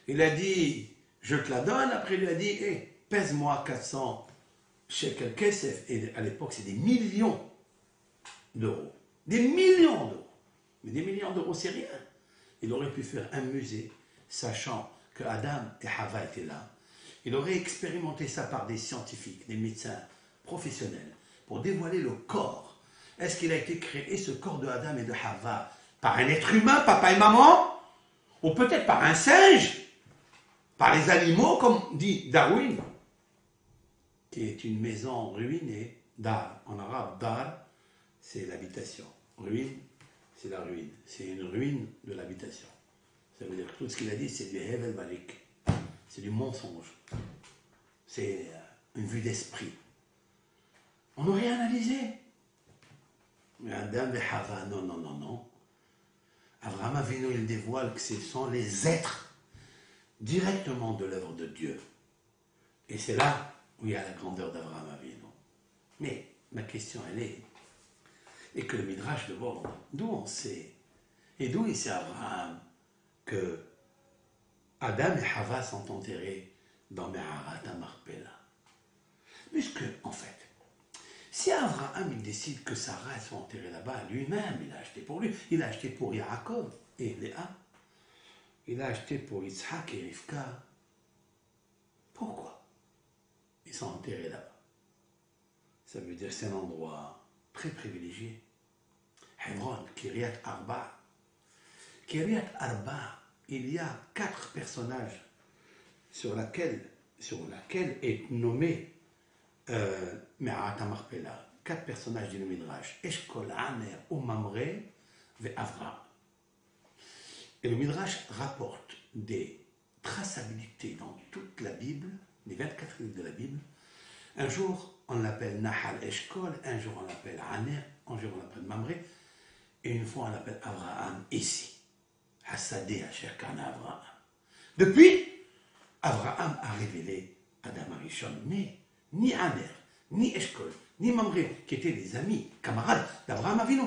Il a dit, je te la donne, après il lui a dit, hey, pèse-moi 400 shekel kesef. Et à l'époque, c'est des millions d'euros. Des millions d'euros. Mais des millions d'euros, c'est rien. Il aurait pu faire un musée, sachant que Adam et Hava étaient là. Il aurait expérimenté ça par des scientifiques, des médecins professionnels, pour dévoiler le corps. Est-ce qu'il a été créé, ce corps de Adam et de Hava, par un être humain, papa et maman? Ou peut-être par un singe? Par les animaux, comme dit Darwin, qui est une maison ruinée, dar, en arabe, dar, c'est l'habitation. Ruine, c'est la ruine. C'est une ruine de l'habitation. Ça veut dire que tout ce qu'il a dit, c'est du Hevel Malik. C'est du mensonge. C'est une vue d'esprit. On n'aurait analysé. Mais Adam et Hava, non, non, non, non. Abraham Avinu, il dévoile que ce sont les êtres directement de l'œuvre de Dieu. Et c'est là où il y a la grandeur d'Abraham Avinu. Mais ma question, elle est, et que le Midrash demande, d'où on sait, et d'où il sait Abraham que Adam et Hava sont enterrés dans Me'arat Marpella? Puisque, en fait, si Abraham il décide que Sarah soit enterrée là-bas, lui-même, il a acheté pour lui, il a acheté pour Yaakov et Léa, il a acheté pour Yitzhak et Rivka. Pourquoi ils sont enterrés là-bas? Ça veut dire que c'est un endroit très privilégié. Hebron, Kiryat Arba. Kiryat Arba, il y a 4 personnages sur laquelle est nommé Me'arat Marpella. 4 personnages du Midrash. Eshkol, Aner, Mamre et Avraham. Et le Midrash rapporte des traçabilités dans toute la Bible, les 24 livres de la Bible, Un jour, on l'appelle Nahal Eshkol, un jour on l'appelle Aner, un jour on l'appelle Mamré, et une fois on l'appelle Abraham ici. Hassadé Asherkana Abraham. Depuis, Abraham a révélé Adam Arishon, mais ni Aner, ni Eshkol, ni Mamré, qui étaient des amis, camarades d'Abraham Avinu,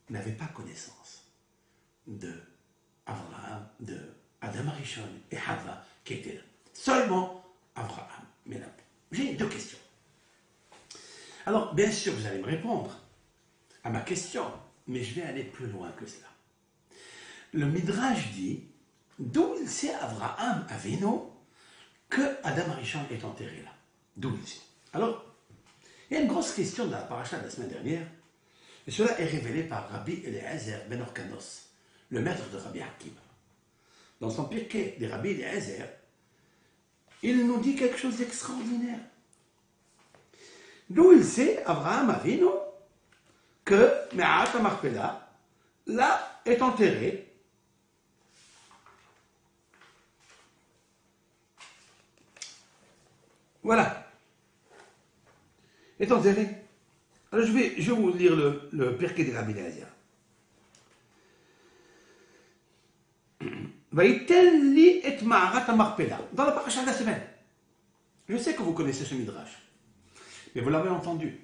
n'avaient pas connaissance de Abraham, de Adam Arishon et Hava qui étaient là. Seulement Abraham. Mais là, j'ai deux questions. Alors, bien sûr, vous allez me répondre à ma question, mais je vais aller plus loin que cela. Le Midrash dit, d'où il sait Abraham Avinu que Adam Arishon est enterré là. D'où il sait. Alors, il y a une grosse question dans la paracha de la semaine dernière, et cela est révélé par Rabbi Eliezer ben Orkanos, le maître de Rabbi Akiva. Dans son pirkei des Rabbi Eliezer, il nous dit quelque chose d'extraordinaire. D'où il sait, Abraham Avinu, que Me'at HaMachpelah, là, est enterré. Voilà. Est enterré. Alors je vais vous lire le pirkei des Rabbi Eliezer. Vaïten li et Ma'arat HaMachpelah, dans la paracha de la semaine. Je sais que vous connaissez ce midrash, mais vous l'avez entendu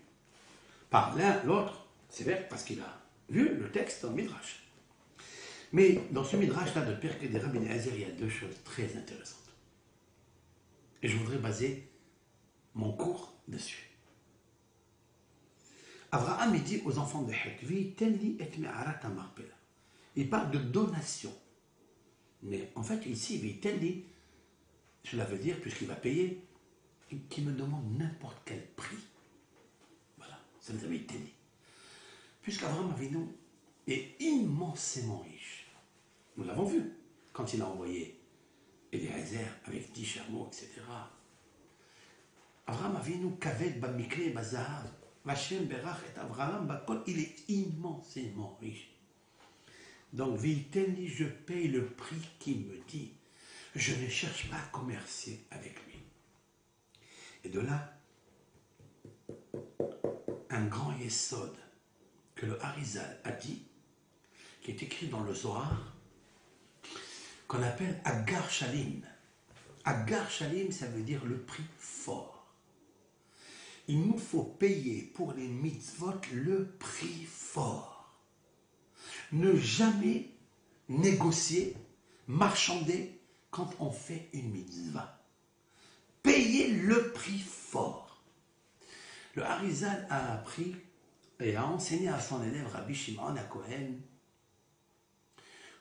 par l'un, l'autre, c'est vrai, parce qu'il a vu le texte dans le midrash. Mais dans ce midrash-là de pirkei des Rabbi Eliezer, il y a deux choses très intéressantes. Et je voudrais baser mon cours dessus. Abraham, il dit aux enfants de Heth, Vaïten li et Ma'arat HaMachpelah. Il parle de donation. Mais en fait, ici, Vitelli, cela veut dire, puisqu'il va payer, qu'il me demande n'importe quel prix. Voilà, ça veut dire Vitelli. Puisqu'Abraham Avinu est immensément riche. Nous l'avons vu quand il a envoyé Eliezer avec 10 chameaux, etc. Abraham Avinu, Kaved, Bamikle, Bazahav, Vashem, Berach et Abraham, Bakol, il est immensément riche. Donc, Vitelli, je paye le prix qu'il me dit. Je ne cherche pas à commercer avec lui. Et de là, un grand yesod que le Harizal a dit, qui est écrit dans le Zohar, qu'on appelle Agar Shalim. Agar Shalim, ça veut dire le prix fort. Il nous faut payer pour les mitzvot le prix fort. Ne jamais négocier, marchander quand on fait une mitzvah. Payer le prix fort. Le Harizal a appris et a enseigné à son élève Rabbi Shimon HaKohen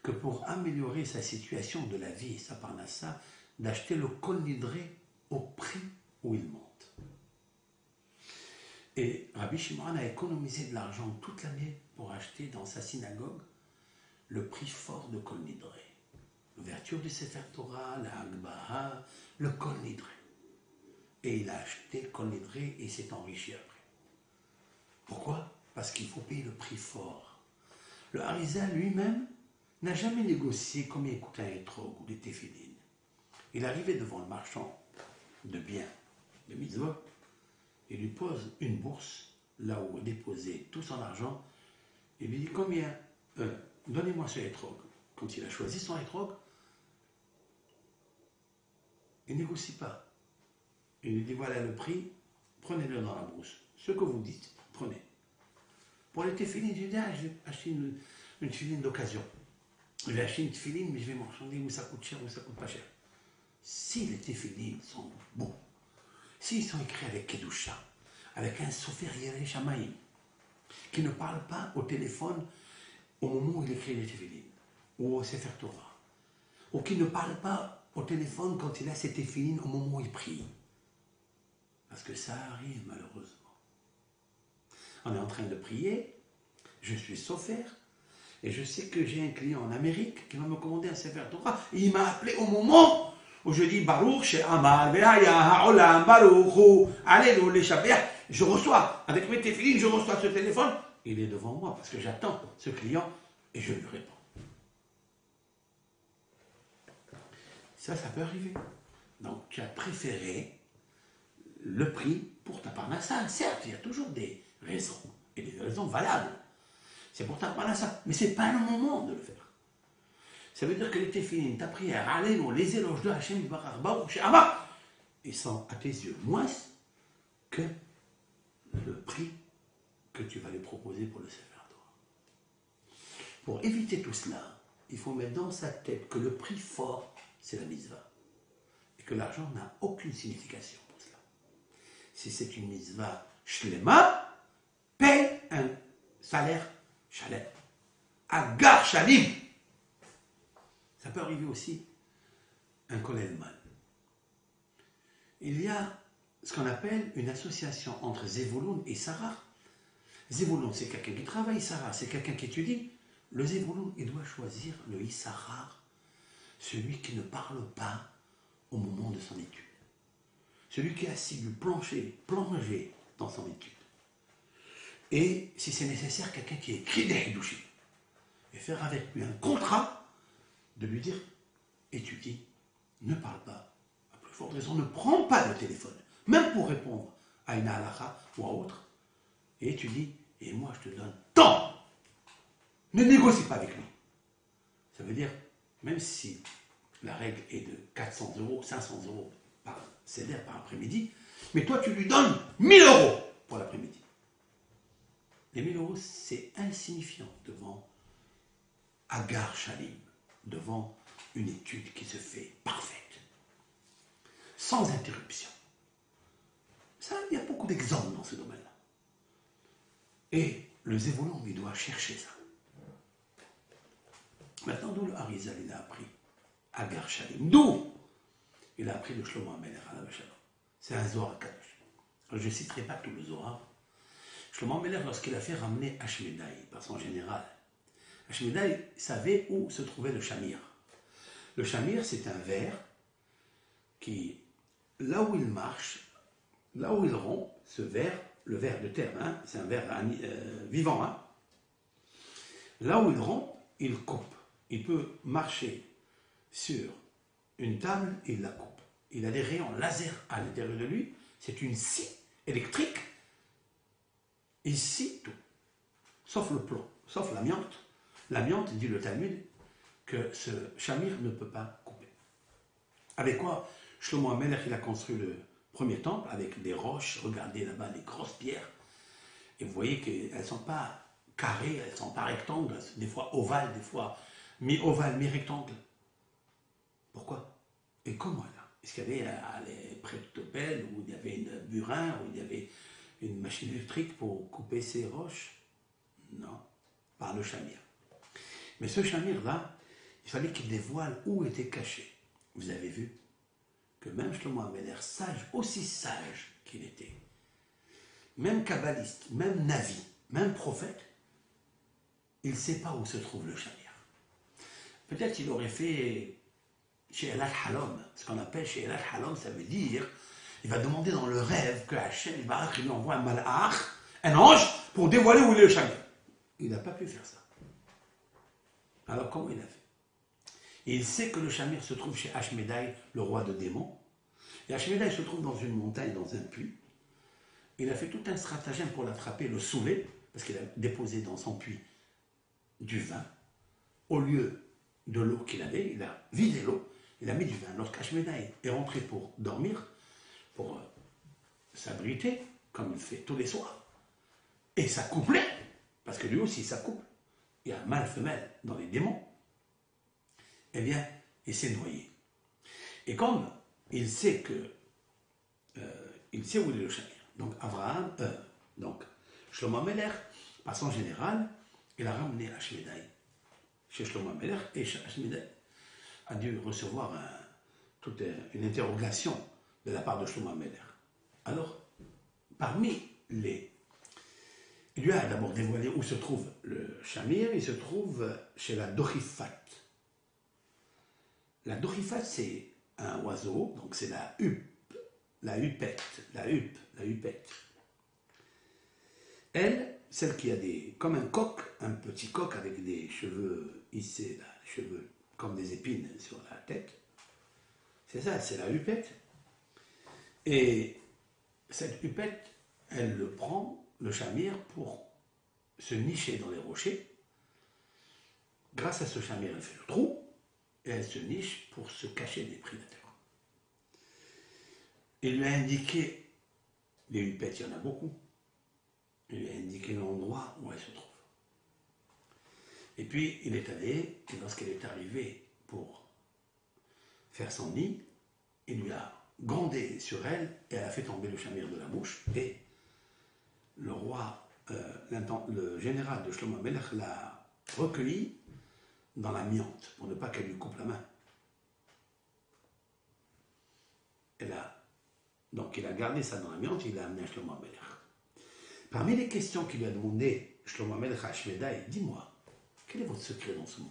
que pour améliorer sa situation de la vie et sa parnassa, d'acheter le kol nidré au prix où il monte. Et Rabbi Shimon a économisé de l'argent toute l'année pour acheter dans sa synagogue le prix fort de Kol Nidré. L'ouverture du Sefer Torah, la Hagbaha, le Kol Nidré. Et il a acheté Kol Nidré et s'est enrichi après. Pourquoi? Parce qu'il faut payer le prix fort. Le Harizal lui-même n'a jamais négocié combien coûte un étrog ou des téphilines. Il arrivait devant le marchand de biens, de mitzvot, il lui pose une bourse, là où est déposé tout son argent, et lui dit combien, donnez-moi ce étrog. Quand il a choisi son étrog, il ne négocie pas. Il lui dit voilà le prix, prenez-le dans la bourse. Ce que vous dites, prenez. Pour les téphilines, j'ai dit je vais acheter une téfiline d'occasion. Je vais acheter une téfiline, mais je vais marchander où ça coûte cher, où ça coûte pas cher. Si les téphilines sont beaux, s'ils sont écrits avec Kedusha, avec un Sofer Yerei Shamayim, qui ne parle pas au téléphone au moment où il écrit les téphilines, ou au Sefer Torah, ou qui ne parle pas au téléphone quand il a ses téphilines au moment où il prie. Parce que ça arrive malheureusement. On est en train de prier, je suis Sofer, et je sais que j'ai un client en Amérique qui va me commander un Sefer Torah, et il m'a appelé au moment où je dis Baruch She'amal Ve'aya Ha'olam Baruch Hu Alléluia Shabbat. Je reçois, avec mes téphilines, je reçois ce téléphone. Il est devant moi parce que j'attends ce client et je lui réponds. Ça peut arriver. Donc tu as préféré le prix pour ta parnassa. Certes, il y a toujours des raisons, et des raisons valables. C'est pour ta parnassa, mais ce n'est pas le moment de le faire. Ça veut dire que les téfilines, ta prière, allez, les éloges de Hachem, ils sont à tes yeux moins que le prix que tu vas les proposer pour le Sefer Torah. Pour éviter tout cela, il faut mettre dans sa tête que le prix fort, c'est la mitzvah. Et que l'argent n'a aucune signification pour cela. Si c'est une mitzvah shlema, paye un salaire shalem. Agar shalim. Ça peut arriver aussi un kolelman. Il y a ce qu'on appelle une association entre Zevulun et Sarah. Zevulun, c'est quelqu'un qui travaille, Sarah, c'est quelqu'un qui étudie. Le Zevulun, il doit choisir le Issachar, celui qui ne parle pas au moment de son étude. Celui qui est assidu, plongé dans son étude. Et si c'est nécessaire, quelqu'un qui écrit des hidushim. Et faire avec lui un contrat de lui dire, étudie, ne parle pas. À plus forte raison, ne prends pas le téléphone, même pour répondre à une halakha ou à autre. Et étudie, et moi je te donne tant. Ne négocie pas avec lui. Ça veut dire, même si la règle est de 400 €, 500 € par CDR par après-midi, mais toi tu lui donnes 1000 € pour l'après-midi. Les 1000 €, c'est insignifiant devant Agar Shalim, devant une étude qui se fait parfaite, sans interruption. Ça, il y a beaucoup d'exemples dans ce domaine-là. Et le Zevulun, il doit chercher ça. Maintenant, d'où le Harizal, il a appris Agar Shalim. D'où il a appris le Shlomo HaMelech, c'est un Zohar Kadosh. Je ne citerai pas tout le Zohar. Shlomo HaMelech, lorsqu'il a fait ramener Ashmedai par son général, Ashmedai savait où se trouvait le Shamir. Le Shamir, c'est un ver qui, là où il marche, là où il rompt, ce ver, le ver de terre, hein, c'est un ver vivant, hein, là où il rompt, il coupe. Il peut marcher sur une table et il la coupe. Il a des rayons laser à l'intérieur de lui, c'est une scie électrique, il scie tout, sauf le plomb, sauf l'amiante. L'amiante, dit le Talmud, que ce Shamir ne peut pas couper. Avec quoi Shlomo HaMelech, il a construit le premier temple avec des roches, regardez là-bas les grosses pierres, et vous voyez qu'elles ne sont pas carrées, elles ne sont pas rectangles, des fois ovales, des fois mi-ovales, mi-rectangles. Pourquoi? Et comment là? Est-ce qu'il y avait les prêtopelles, où il y avait une burin, où il y avait une machine électrique pour couper ces roches? Non, par le Shamir. Mais ce Shamir-là, il fallait qu'il dévoile où était caché. Vous avez vu que même Shlomo HaMelech, sage, aussi sage qu'il était, même kabbaliste, même navi, même prophète, il ne sait pas où se trouve le Shamir. Peut-être qu'il aurait fait chez El Halom, ce qu'on appelle chez El Halom, ça veut dire, il va demander dans le rêve que Hachem lui envoie un malach, un ange, pour dévoiler où est le Shamir. Il n'a pas pu faire ça. Alors comment il a fait? Et il sait que le Shamir se trouve chez Ashmedai, le roi de démons. Et Ashmedai se trouve dans une montagne, dans un puits. Il a fait tout un stratagème pour l'attraper, le saouler, parce qu'il a déposé dans son puits du vin. Au lieu de l'eau qu'il avait, il a vidé l'eau, il a mis du vin. Lorsqu'Ashmedai est rentré pour dormir, pour s'abriter, comme il fait tous les soirs, et ça couplait, parce que lui aussi ça couple, il y a mâle-femelle dans les démons, eh bien, il s'est noyé. Et comme il sait que, il sait où est le Shamir, donc donc Shlomo HaMelech, par son général, il a ramené Ashmedai chez Shlomo HaMelech, et Ashmedai a dû recevoir toute une interrogation de la part de Shlomo HaMelech. Alors, parmi les... Il lui a d'abord dévoilé où se trouve le Shamir, il se trouve chez la Dochifat. La Dochifat, c'est un oiseau, donc c'est la huppe, la huppette. Elle, celle qui a comme un coq, un petit coq avec des cheveux hissés, là, des cheveux comme des épines sur la tête, c'est ça, c'est la huppette. Et cette hupette, elle le prend, le chamir, pour se nicher dans les rochers. Grâce à ce chamir, elle fait le trou et elle se niche pour se cacher des prédateurs. Il lui a indiqué, les hupettes, il y en a beaucoup, il lui a indiqué l'endroit où elle se trouve. Et puis, il est allé, et lorsqu'elle est arrivée pour faire son nid, il lui a grondé sur elle, et elle a fait tomber le chamir de la bouche, et le roi, le général de Shlomo Amelech l'a recueilli dans l'amiante, pour ne pas qu'elle lui coupe la main. Donc il a gardé ça dans l'amiante, il l'a amené à Shlomo Amelech. Parmi les questions qu'il lui a demandé, Shlomo Amelech à Ashmedai, dis-moi, quel est votre secret dans ce monde?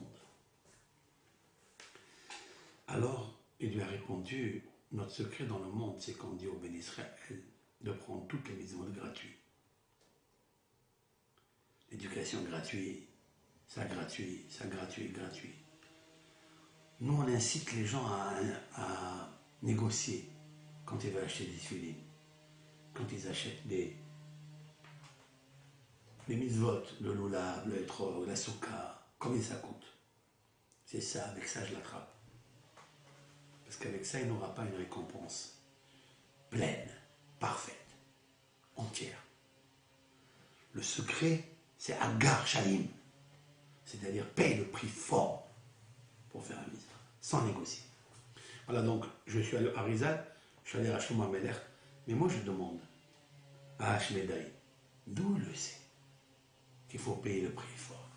Alors, il lui a répondu, notre secret dans le monde, c'est qu'on dit au Ben Israël de prendre toutes les mitzvot gratuites. L'éducation gratuite, ça gratuit, ça gratuit, gratuit. Nous, on incite les gens à négocier quand ils veulent acheter des filets, quand ils achètent des mitzvot, le lulav, le etrog, la souka, combien ça coûte? C'est ça, avec ça je l'attrape. Parce qu'avec ça, il n'aura pas une récompense pleine, parfaite, entière. Le secret, c'est Agar Shalim, c'est-à-dire paye le prix fort pour faire un mitzvah, sans négocier. Voilà, donc, je suis allé à Rizal, je suis allé à Shlomo Amelech, mais moi je demande à Ashmedai, d'où il le sait qu'il faut payer le prix fort.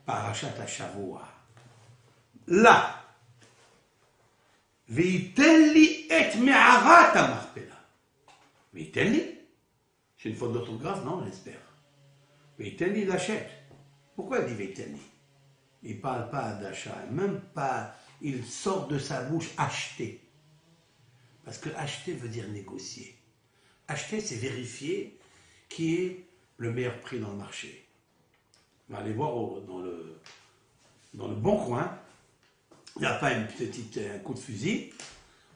Parashat HaShavua. Là, V'yiten li et me'arat ha'machpelah. V'yiten li, c'est une faute d'orthographe, non, j'espère. V'yiten li, il achète. Pourquoi il dit V'yiten li? Il ne parle pas d'achat, même pas, il sort de sa bouche acheter. Parce que acheter veut dire négocier. Acheter, c'est vérifier qui est le meilleur prix dans le marché. On va aller voir dans le bon coin. Il n'y a pas un coup de fusil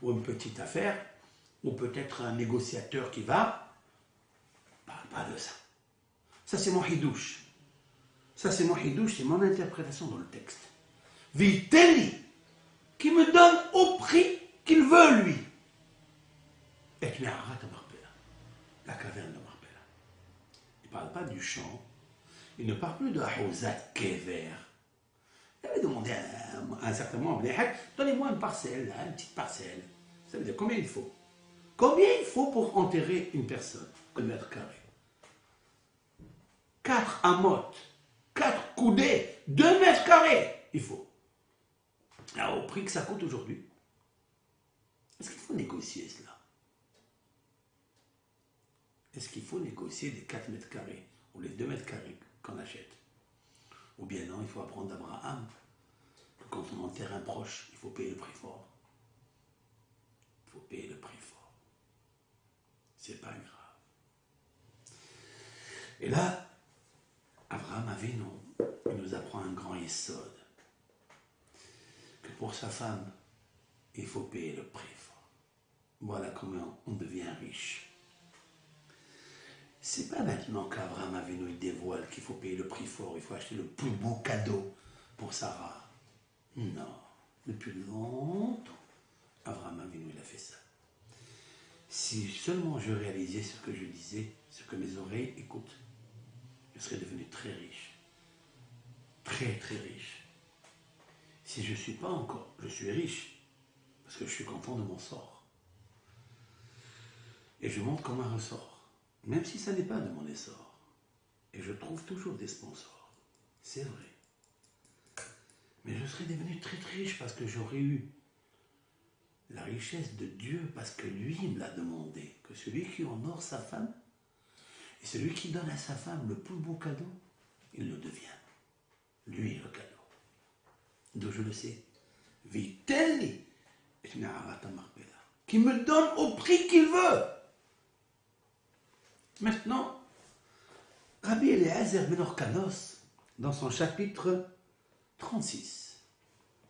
ou une petite affaire, ou peut-être un négociateur qui va. Parle pas de ça. Ça, c'est mon hidouche. Ça, c'est mon hidouche, c'est mon interprétation dans le texte. Viteli, qui me donne au prix qu'il veut, lui. Et tu m'as arrêté Marpella, la caverne de Marpella. Il ne parle pas du champ. Il ne parle plus de Ahozat Kever. Il avait demandé à un certain moment, donnez-moi une parcelle, une petite parcelle. Ça veut dire combien il faut? Combien il faut pour enterrer une personne? 1 mètre carré. 4 amotes, 4 coudées, 2 mètres carrés, il faut. Alors, au prix que ça coûte aujourd'hui, est-ce qu'il faut négocier cela? Est-ce qu'il faut négocier les 4 mètres carrés ou les 2 mètres carrés qu'on achète? Ou bien non, il faut apprendre d'Abraham que quand on enterre un proche, il faut payer le prix fort. Il faut payer le prix fort. C'est pas grave. Et là, Abraham Avinu, il nous apprend un grand yesod. Que pour sa femme, il faut payer le prix fort. Voilà comment on devient riche. C'est pas maintenant qu'Abraham Avinu il dévoile qu'il faut payer le prix fort, il faut acheter le plus beau cadeau pour Sarah. Non, depuis longtemps, Abraham Avinu il a fait ça. Si seulement je réalisais ce que je disais, ce que mes oreilles écoutent, je serais devenu très riche. Très très riche. Si je ne suis pas encore, je suis riche, parce que je suis content de mon sort. Et je monte comme un ressort. Même si ça n'est pas de mon essor. Et je trouve toujours des sponsors. C'est vrai. Mais je serais devenu très très riche parce que j'aurais eu la richesse de Dieu, parce que lui me l'a demandé. Que celui qui honore sa femme, et celui qui donne à sa femme le plus beau cadeau, il le devient. Lui le cadeau. D'où je le sais. Vitelli, qui me donne au prix qu'il veut. Maintenant, Rabbi Eliezer ben Orkanos, dans son chapitre 36,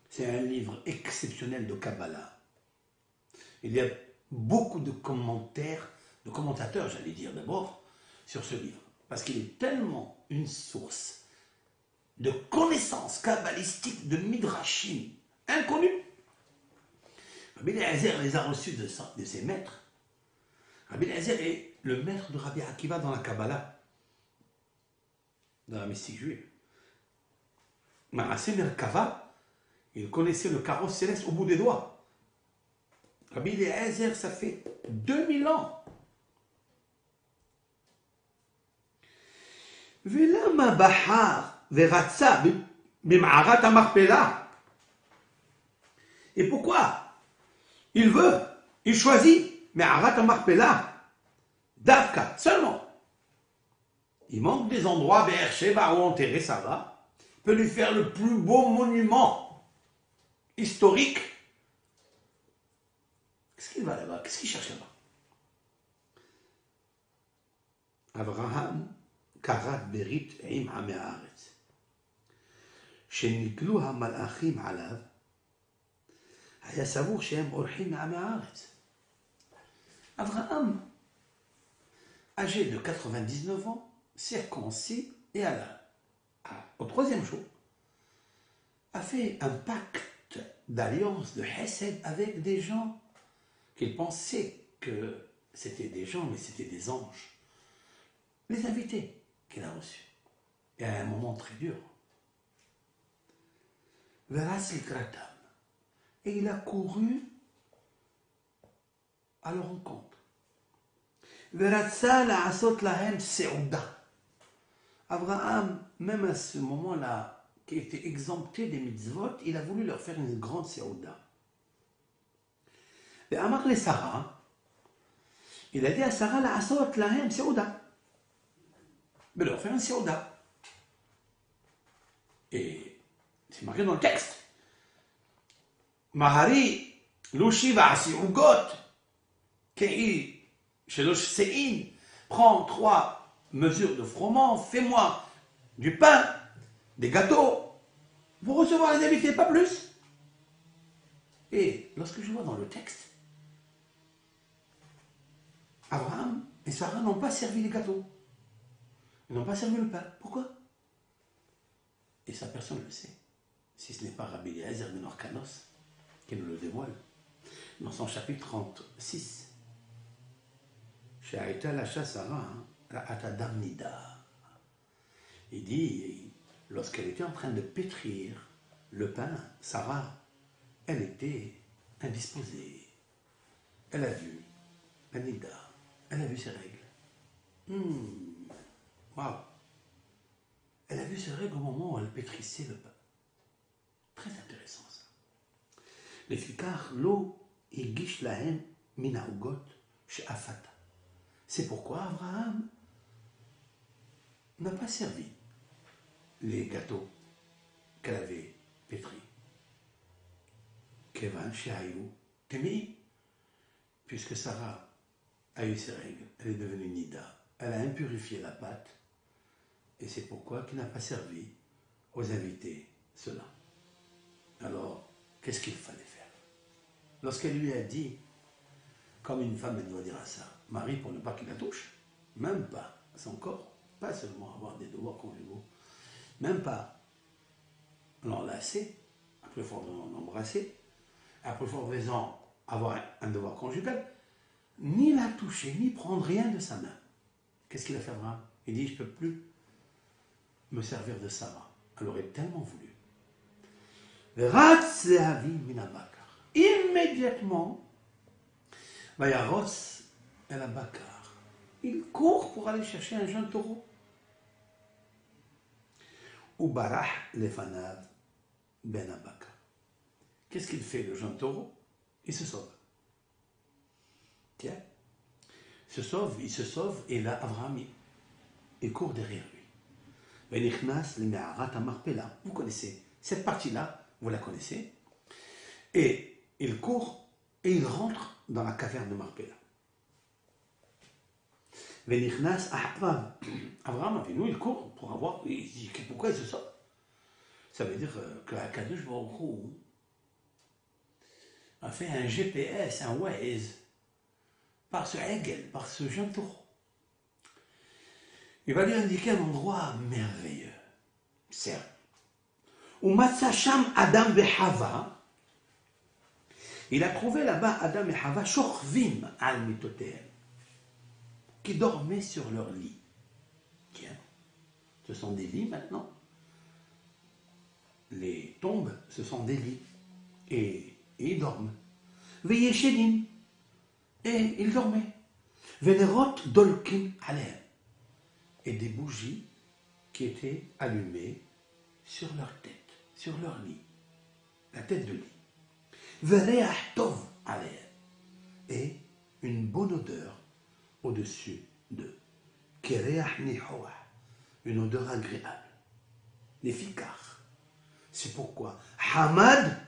c'est un livre exceptionnel de Kabbalah. Il y a beaucoup de commentaires, de commentateurs, j'allais dire d'abord, sur ce livre. Parce qu'il est tellement une source de connaissances kabbalistiques, de midrashim inconnus. Rabbi Eliezer les a reçus de ses maîtres. Rabbi Eliezer est le maître de Rabbi Akiva dans la Kabbalah, dans la mystique juive. Manasseh Merkava, il connaissait le carrosse céleste au bout des doigts. Rabbi Eliezer, ça fait 2000 ans. ולמה בחר ורצה במערת המכפלה? Et pourquoi il choisit מערת המכפלה דווקא, seulement. Il manque des endroits, Be'er Sheva, où enterrer Sarah, peut lui faire le plus beau monument historique. Qu'est-ce qu'il va là-bas? Qu'est-ce qu'il cherche là-bas? Abraham כרת ברית עם עמי הארץ. כשנגלו המלאכים עליו, היה סבור שהם אורחים מעמי הארץ. Abraham, âgé de 99 ans, circoncis et au troisième jour, a fait un pacte d'alliance de Hesed avec des gens qu'il pensait que c'était des gens, mais c'était des anges. Les invités qu'il a reçus. Et à un moment très dur. Et il a couru à leur rencontre. Abraham, même à ce moment-là, qui était exempté des mitzvot, il a voulu leur faire une grande seouda. Et Amar le Sarah, il a dit à Sarah, la asot lahem seouda. Mais leur faire un seouda. Et c'est marqué dans le texte. Mahari, Lushi Vasi Ugot, Kei, Shelosh Sein, prends 3 mesures de froment, fais-moi du pain, des gâteaux, pour recevoir les invités, pas plus. Et lorsque je vois dans le texte, Abraham et Sarah n'ont pas servi les gâteaux. Ils n'ont pas servi le pain. Pourquoi? Et ça, personne ne le sait. Si ce n'est pas Rabbi Eliezer ben Orkanos qui nous le dévoile. Dans son chapitre 36. She'aïta lacha Sarah, ra'ata dam nida. Il dit, lorsqu'elle était en train de pétrir le pain, Sarah, elle était indisposée. Elle a vu la nida. Elle a vu ses règles. Waouh! Elle a vu ses règles au moment où elle pétrissait le pain. Très intéressant ça. Lefikar lo igish lahem min ha'ugot she'afata. C'est pourquoi Abraham n'a pas servi les gâteaux qu'elle avait pétris. Kevan she'ayu temi, puisque Sarah a eu ses règles, elle est devenue nida. Elle a impurifié la pâte. Et c'est pourquoi il n'a pas servi aux invités cela. Alors, qu'est-ce qu'il fallait faire? Lorsqu'elle lui a dit, comme une femme, elle doit dire à ça, Marie, pour ne pas qu'il la touche, même pas son corps, pas seulement avoir des devoirs conjugaux, même pas l'enlacer, à plus fort l'embrasser, à plus fort raison avoir un devoir conjugal, ni la toucher, ni prendre rien de sa main. Qu'est-ce qu'il a fait, Abraham? Il dit, je ne peux plus me servir de Sarah. Elle aurait tellement voulu. Immédiatement, Vayaros el Abakar. Il court pour aller chercher un jeune taureau. Ubarah lefanav ben Abakar. Qu'est-ce qu'il fait, le jeune taureau? Il se sauve. Tiens. Il se sauve, et là, Abraham, il court derrière lui. Vous connaissez cette partie-là, vous la connaissez. Et il court et il rentre dans la caverne de Marpella. Abraham Avinu, il court pour avoir. Il dit pourquoi il se sauve? Ça veut dire que Akadosh Baruch Hu a fait un GPS, un Waze, par ce Hegel, par ce jeune taureau. Il va lui indiquer un endroit merveilleux. Certes. Où Matsacham Adam Behava, il a trouvé là-bas Adam et Hava, Shorvim al mitotehem, qui dormaient sur leur lit. Tiens, ce sont des lits maintenant. Les tombes, ce sont des lits. Et ils dorment. Veyeshedim, et ils dormaient. Venerot dolkim alem, et des bougies qui étaient allumées sur leur tête, sur leur lit, la tête de lit. Vereach tov alem, et une bonne odeur au-dessus d'eux. Kereach nihoah, une odeur agréable. Les fikar. C'est pourquoi Hamad,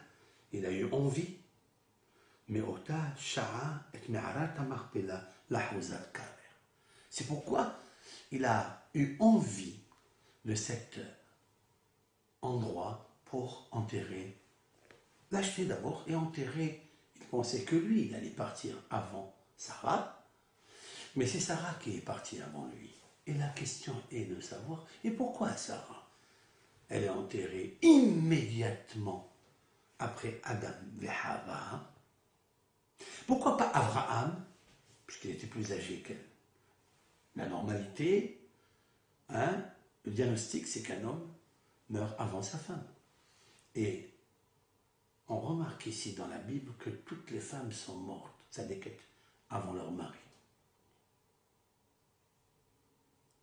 il a eu envie, mais ota sha'a et me'arat hamarpela lahuzat karer. C'est pourquoi il a eu envie de cet endroit pour enterrer, l'acheter d'abord et enterrer. Il pensait que lui, il allait partir avant Sarah, mais c'est Sarah qui est partie avant lui. Et la question est de savoir, et pourquoi Sarah? Elle est enterrée immédiatement après Adam et Hava. Pourquoi pas Abraham, puisqu'il était plus âgé qu'elle? La normalité, le diagnostic, c'est qu'un homme meurt avant sa femme. Et on remarque ici dans la Bible que toutes les femmes sont mortes, ça déquête, avant leur mari.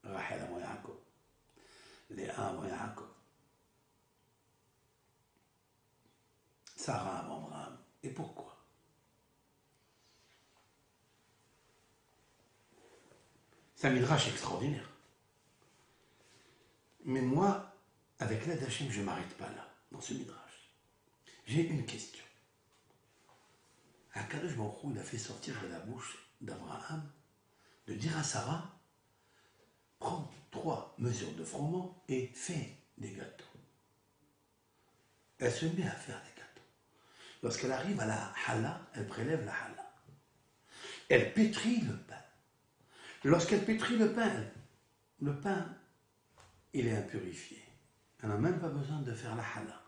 Rachel avant Yaakov, Léa avant Yaakov, Sarah avant Abraham. Et pourquoi? C'est un midrash extraordinaire. Mais moi, avec l'aide d'Hachem, je ne m'arrête pas là, dans ce midrash. J'ai une question. Akadosh Baruch Hu, il a fait sortir de la bouche d'Abraham de dire à Sarah, prends 3 mesures de froment et fais des gâteaux. Elle se met à faire des gâteaux. Lorsqu'elle arrive à la challah, elle prélève la challah. Elle pétrit le pain. Lorsqu'elle pétrit le pain, il est impurifié. Elle n'a même pas besoin de faire la challah.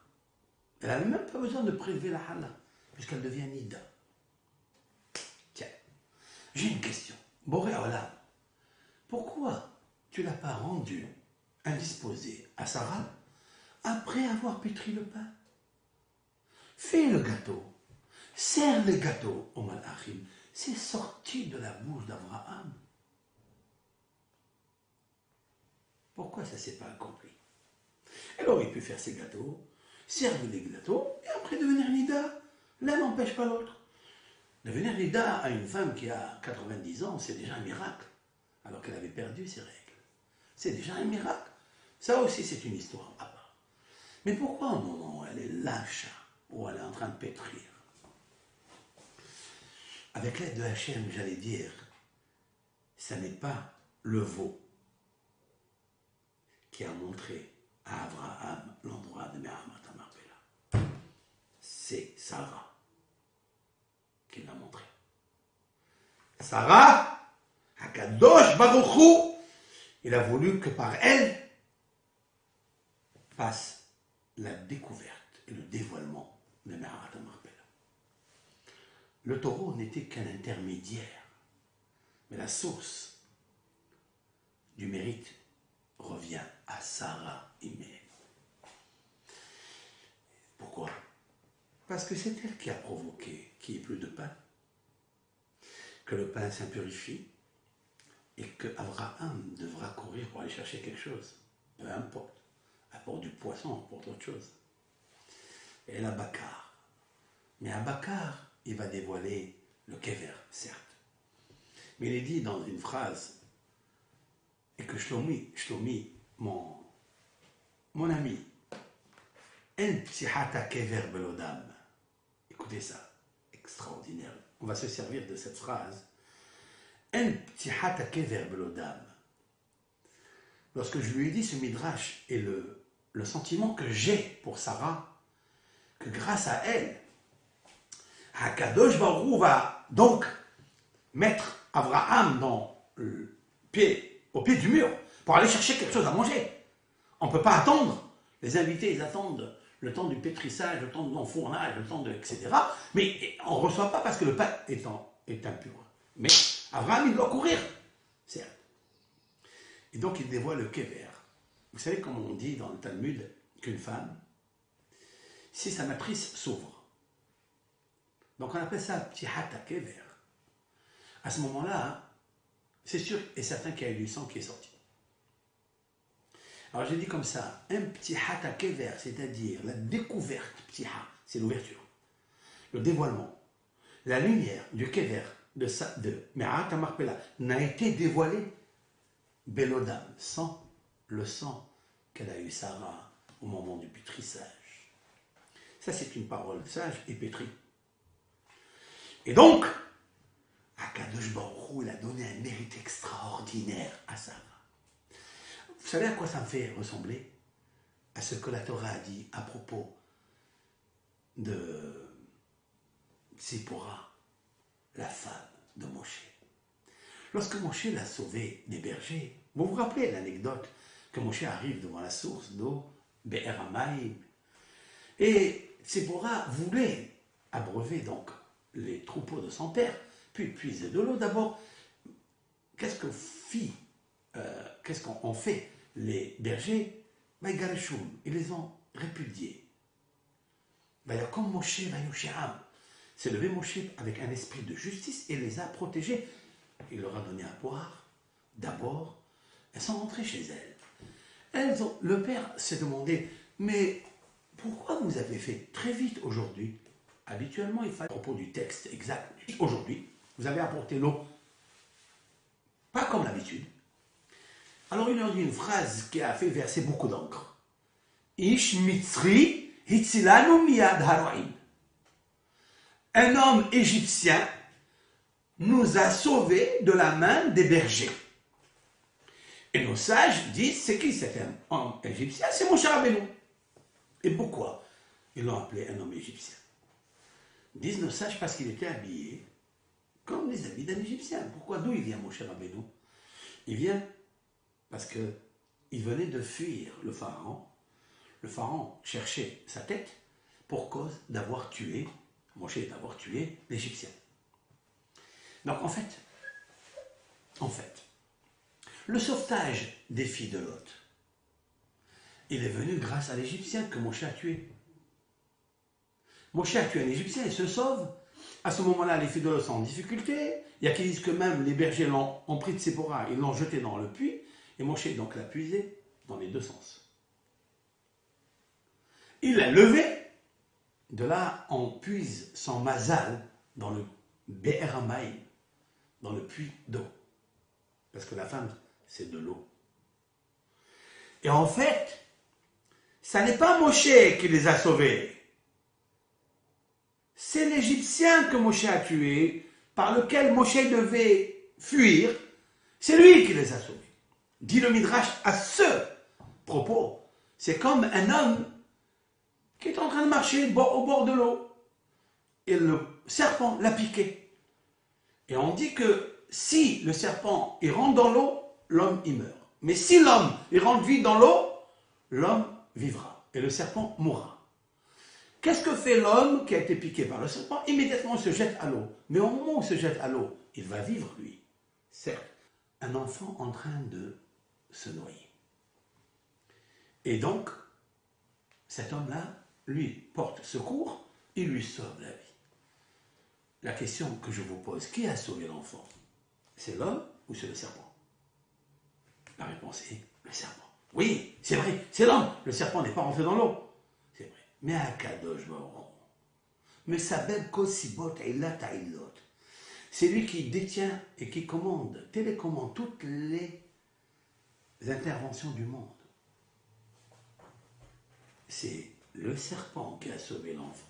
Elle n'a même pas besoin de prélever la challah, puisqu'elle devient nida. Tiens, j'ai une question. Boré Olam, pourquoi tu ne l'as pas rendu indisposé à Sarah après avoir pétri le pain? Fais le gâteau, sers le gâteau au Malachim. C'est sorti de la bouche d'Abraham. Pourquoi ça ne s'est pas accompli? Elle aurait pu faire ses gâteaux, servir les gâteaux, et après devenir Nida. L'un n'empêche pas l'autre. Devenir Nida à une femme qui a 90 ans, c'est déjà un miracle, alors qu'elle avait perdu ses règles. C'est déjà un miracle. Ça aussi, c'est une histoire à part. Mais pourquoi au moment où elle est lâche, où elle est en train de pétrir? Avec l'aide de Hachem, j'allais dire, ça n'est pas le veau qui a montré à Abraham l'endroit de Me'amat Hamarpela. C'est Sarah qui l'a montré. Sarah, Akadosh Baruch Hu, il a voulu que par elle passe la découverte et le dévoilement de Me'amat Hamarpela. Le taureau n'était qu'un intermédiaire, mais la source du mérite revient à Sarah Imé. Pourquoi? Parce que c'est elle qui a provoqué qu'il n'y ait plus de pain, que le pain s'impurifie et que Abraham devra courir pour aller chercher quelque chose, peu importe, apporte du poisson, apporte autre chose. Et la Bakar. Mais à Bakar, il va dévoiler le kever, certes. Mais il est dit dans une phrase, et que Shlomi, mon ami, En psichata kever belodam. Écoutez ça, extraordinaire. On va se servir de cette phrase. En psichata kever belodam. Lorsque je lui ai dit ce midrash et le sentiment que j'ai pour Sarah, que grâce à elle, Hakadosh Baruch Hu va donc mettre Abraham au pied du mur pour aller chercher quelque chose à manger. On ne peut pas attendre. Les invités, ils attendent le temps du pétrissage, le temps de l'enfournage, le temps de etc. Mais on ne reçoit pas parce que le pain est impur. Mais Abraham, il doit courir, certes. Et donc, il dévoile le kéver. Vous savez, comme on dit dans le Talmud, qu'une femme, si sa matrice s'ouvre, donc on appelle ça ptihat kéver. À ce moment-là, c'est sûr et certain qu'il y a eu du sang qui est sorti. Alors j'ai dit comme ça, un ptihat kéver, c'est-à-dire la découverte, ptiha, c'est l'ouverture, le dévoilement, la lumière du kéver de Me'at HaMarpela n'a été dévoilée Bélodam, sans le sang qu'elle a eu Sarah au moment du pétrissage. Ça, c'est une parole sage et pétrie. Et donc, Akadosh Baruch Hu, il a donné un mérite extraordinaire à Sarah. Vous savez à quoi ça me fait ressembler? À ce que la Torah a dit à propos de Tzipora, la femme de Moshe. Lorsque Moshe l'a sauvé des bergers, vous vous rappelez l'anecdote que Moshe arrive devant la source d'eau, Be'er Hamayim, et Tzipora voulait abreuver donc les troupeaux de son père, puis puiser de l'eau. D'abord, qu'est-ce qu'ont fait les bergers? Ils les ont répudiés. Comme Moshe, s'est levé Moshe avec un esprit de justice et les a protégés. Il leur a donné à boire. D'abord, elles sont rentrées chez elles. Le père s'est demandé, mais pourquoi vous avez fait très vite aujourd'hui? Habituellement, il fallait, à propos du texte exact, aujourd'hui, vous avez apporté l'eau, pas comme d'habitude. Alors il leur dit une phrase qui a fait verser beaucoup d'encre. Ish mitzri hitzilanu miyad haroim. Un homme égyptien nous a sauvés de la main des bergers. Et nos sages disent, c'est qui cet homme égyptien? C'est Moshe Rabbeinu. Et pourquoi ils l'ont appelé un homme égyptien? Disent nos sages parce qu'il était habillé comme les habits d'un Égyptien. Pourquoi? D'où il vient Moshe Rabbeinu? Il vient parce qu'il venait de fuir le Pharaon. Le Pharaon cherchait sa tête pour cause d'avoir tué, Moshe d'avoir tué l'Égyptien. Donc en fait, le sauvetage des filles de Lot, il est venu grâce à l'Égyptien que Moshe a tué. Moshe a tué un Égyptien et se sauve. À ce moment-là, les filles de Lot sont en difficulté. Il y a qui disent que même les bergers ont pris de Tzipora, ils l'ont jeté dans le puits, et Moshe donc l'a puisé dans les deux sens. Il l'a levé. De là, on puise son mazal dans le Be'er Hamayim, dans le puits d'eau. Parce que la femme, c'est de l'eau. Et en fait, ça n'est pas Moshe qui les a sauvés. C'est l'Égyptien que Moshe a tué, par lequel Moshe devait fuir. C'est lui qui les a sauvés. Dit le Midrash à ce propos. C'est comme un homme qui est en train de marcher au bord de l'eau. Et le serpent l'a piqué. Et on dit que si le serpent il rentre dans l'eau, l'homme il meurt. Mais si l'homme il rentre vite dans l'eau, l'homme vivra. Et le serpent mourra. Qu'est-ce que fait l'homme qui a été piqué par le serpent? Immédiatement, il se jette à l'eau. Mais au moment où il se jette à l'eau, il va vivre, lui. Certes, un enfant en train de se noyer. Et donc, cet homme-là, lui, porte secours, il lui sauve la vie. La question que je vous pose, qui a sauvé l'enfant? C'est l'homme ou c'est le serpent? La réponse est le serpent. Oui, c'est vrai, c'est l'homme. Le serpent n'est pas rentré dans l'eau. C'est vrai. Mais à Kadosh Baruch Hu, mais Sabeb Kosibot Eilat Ailot, c'est lui qui détient et qui commande, télécommande toutes les interventions du monde. C'est le serpent qui a sauvé l'enfant.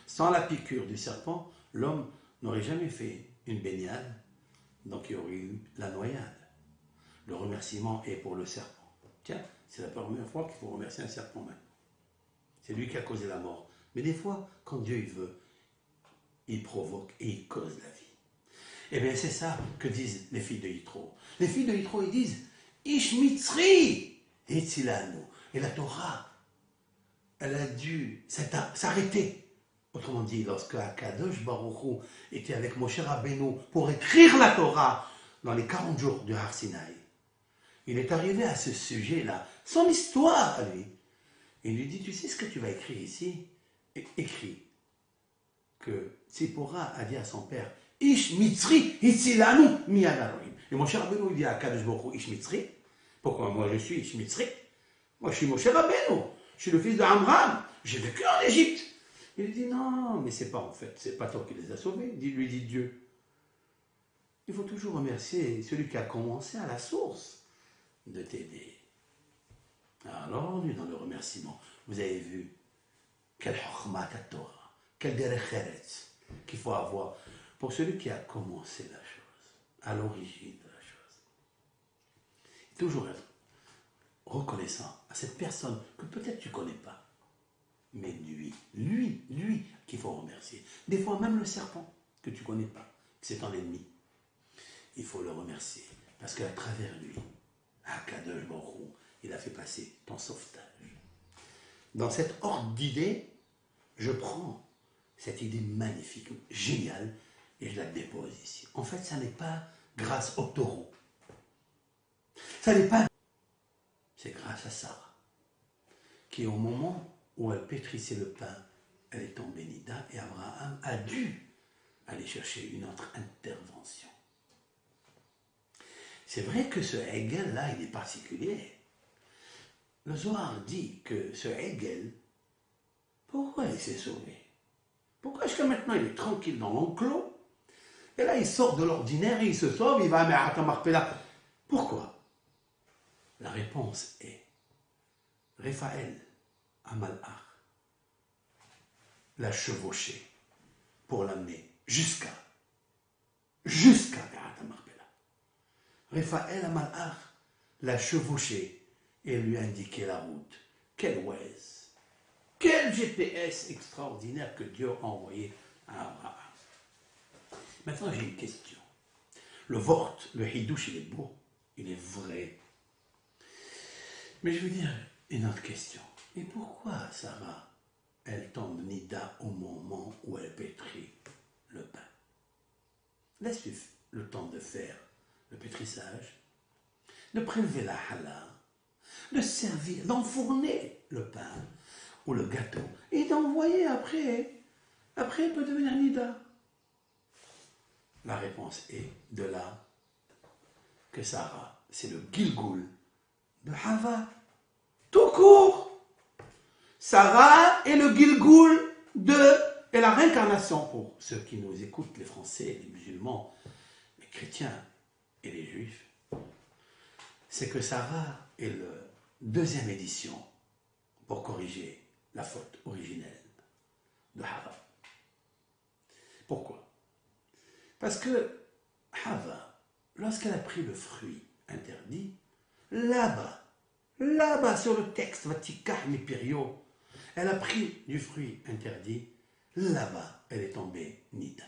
Sans la piqûre du serpent, l'homme n'aurait jamais fait une baignade, donc il y aurait eu la noyade. Le remerciement est pour le serpent. Tiens, c'est la première fois qu'il faut remercier un serpent maintenant. C'est lui qui a causé la mort. Mais des fois, quand Dieu il veut, il provoque et il cause la vie. Eh bien, c'est ça que disent les filles de Yitro. Les filles de Yitro, ils disent Ish mitzri etzilanu. Et la Torah, elle a dû s'arrêter. Autrement dit, lorsque Akadosh Baruch Hu était avec Moshe Rabbeinu pour écrire la Torah dans les 40 jours du Har Sinaï, il est arrivé à ce sujet-là, son histoire à lui. Il lui dit, tu sais ce que tu vas écrire ici? Écris que Tzipora a dit à son père, Ish mitzri hitzilanu miyad Elohim. Et Moshe Rabbeinu dit à Akadosh Baruch Hu, Ish mitzri. Pourquoi moi je suis Ish mitzri? Moi je suis Moshe Rabbeinu, je suis le fils d'Amram, j'ai vécu en Égypte. Il lui dit, non, mais c'est pas en fait, c'est pas toi qui les as sauvés, lui dit Dieu. Il faut toujours remercier celui qui a commencé à la source de t'aider. Alors, lui, dans le remerciement, vous avez vu quel chokmat Torah, quel derech eretz qu'il faut avoir pour celui qui a commencé la chose, à l'origine de la chose. Toujours être reconnaissant à cette personne que peut-être tu ne connais pas, mais lui, qu'il faut remercier. Des fois, même le serpent que tu ne connais pas, c'est ton ennemi. Il faut le remercier, parce qu'à travers lui, Akadosh Baruch Hu, il a fait passer ton sauvetage. Dans cet ordre d'idées, je prends cette idée magnifique, géniale, et je la dépose ici. En fait, ça n'est pas grâce au taureau. Ça n'est pas... C'est grâce à Sarah, qui au moment où elle pétrissait le pain, elle est tombée nida, et Abraham a dû aller chercher une autre intervention. C'est vrai que ce Hegel-là, il est particulier. Le Zohar dit que ce Hegel, pourquoi il s'est sauvé? Pourquoi jusqu'à maintenant il est tranquille dans l'enclos? Et là il sort de l'ordinaire et il se sauve, il va à Me'at HaMachpelah. Pourquoi? La réponse est Raphaël Amalach l'a chevauché pour l'amener jusqu'à Me'at HaMachpelah. Raphaël Amalach l'a chevauché et lui a indiqué la route. Quel Waze, quel GPS extraordinaire que Dieu a envoyé à Abraham. Maintenant, j'ai une question. Le Vort, le Hidouche, il est beau, il est vrai. Mais je veux dire une autre question. Et pourquoi Sarah, elle tombe nida au moment où elle pétrit le pain? Laisse-lui le temps de faire le pétrissage, de prélever la halal, de servir, d'enfourner le pain ou le gâteau et d'envoyer après. Après, elle peut devenir nida. La réponse est de là que Sarah, c'est le Gilgoul de Hava. Tout court. Sarah est le Gilgoul et la réincarnation pour ceux qui nous écoutent, les Français, les musulmans, les chrétiens et les juifs. C'est que Sarah est la deuxième édition pour corriger la faute originelle de Hava. Pourquoi? Parce que Hava, lorsqu'elle a pris le fruit interdit, là-bas sur le texte, Vatikah Mipirio, elle a pris du fruit interdit, là-bas, elle est tombée nida.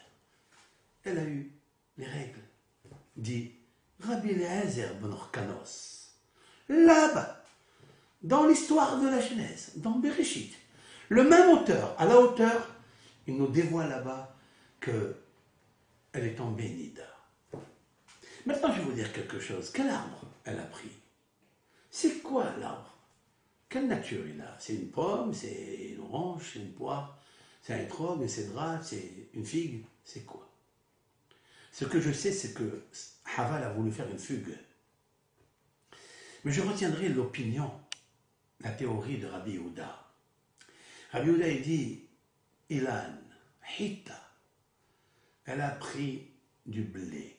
Elle a eu les règles, dit Rabbi Eliezer ben Orkanos. Là-bas, dans l'histoire de la Genèse, dans Bereshit, le même auteur, à la hauteur, il nous dévoile là-bas que elle est tombée nida. Maintenant, je vais vous dire quelque chose. Quel arbre elle a pris? C'est quoi l'arbre? Quelle nature il a? C'est une pomme, c'est une orange, c'est une poire, c'est un étrog, c'est une cédra, c'est une figue, c'est quoi? Ce que je sais, c'est que Haval a voulu faire une fugue. Mais je retiendrai l'opinion, la théorie de Rabbi Yehuda. Rabbi Yehuda, il dit, Ilan, Hita, elle a pris du blé.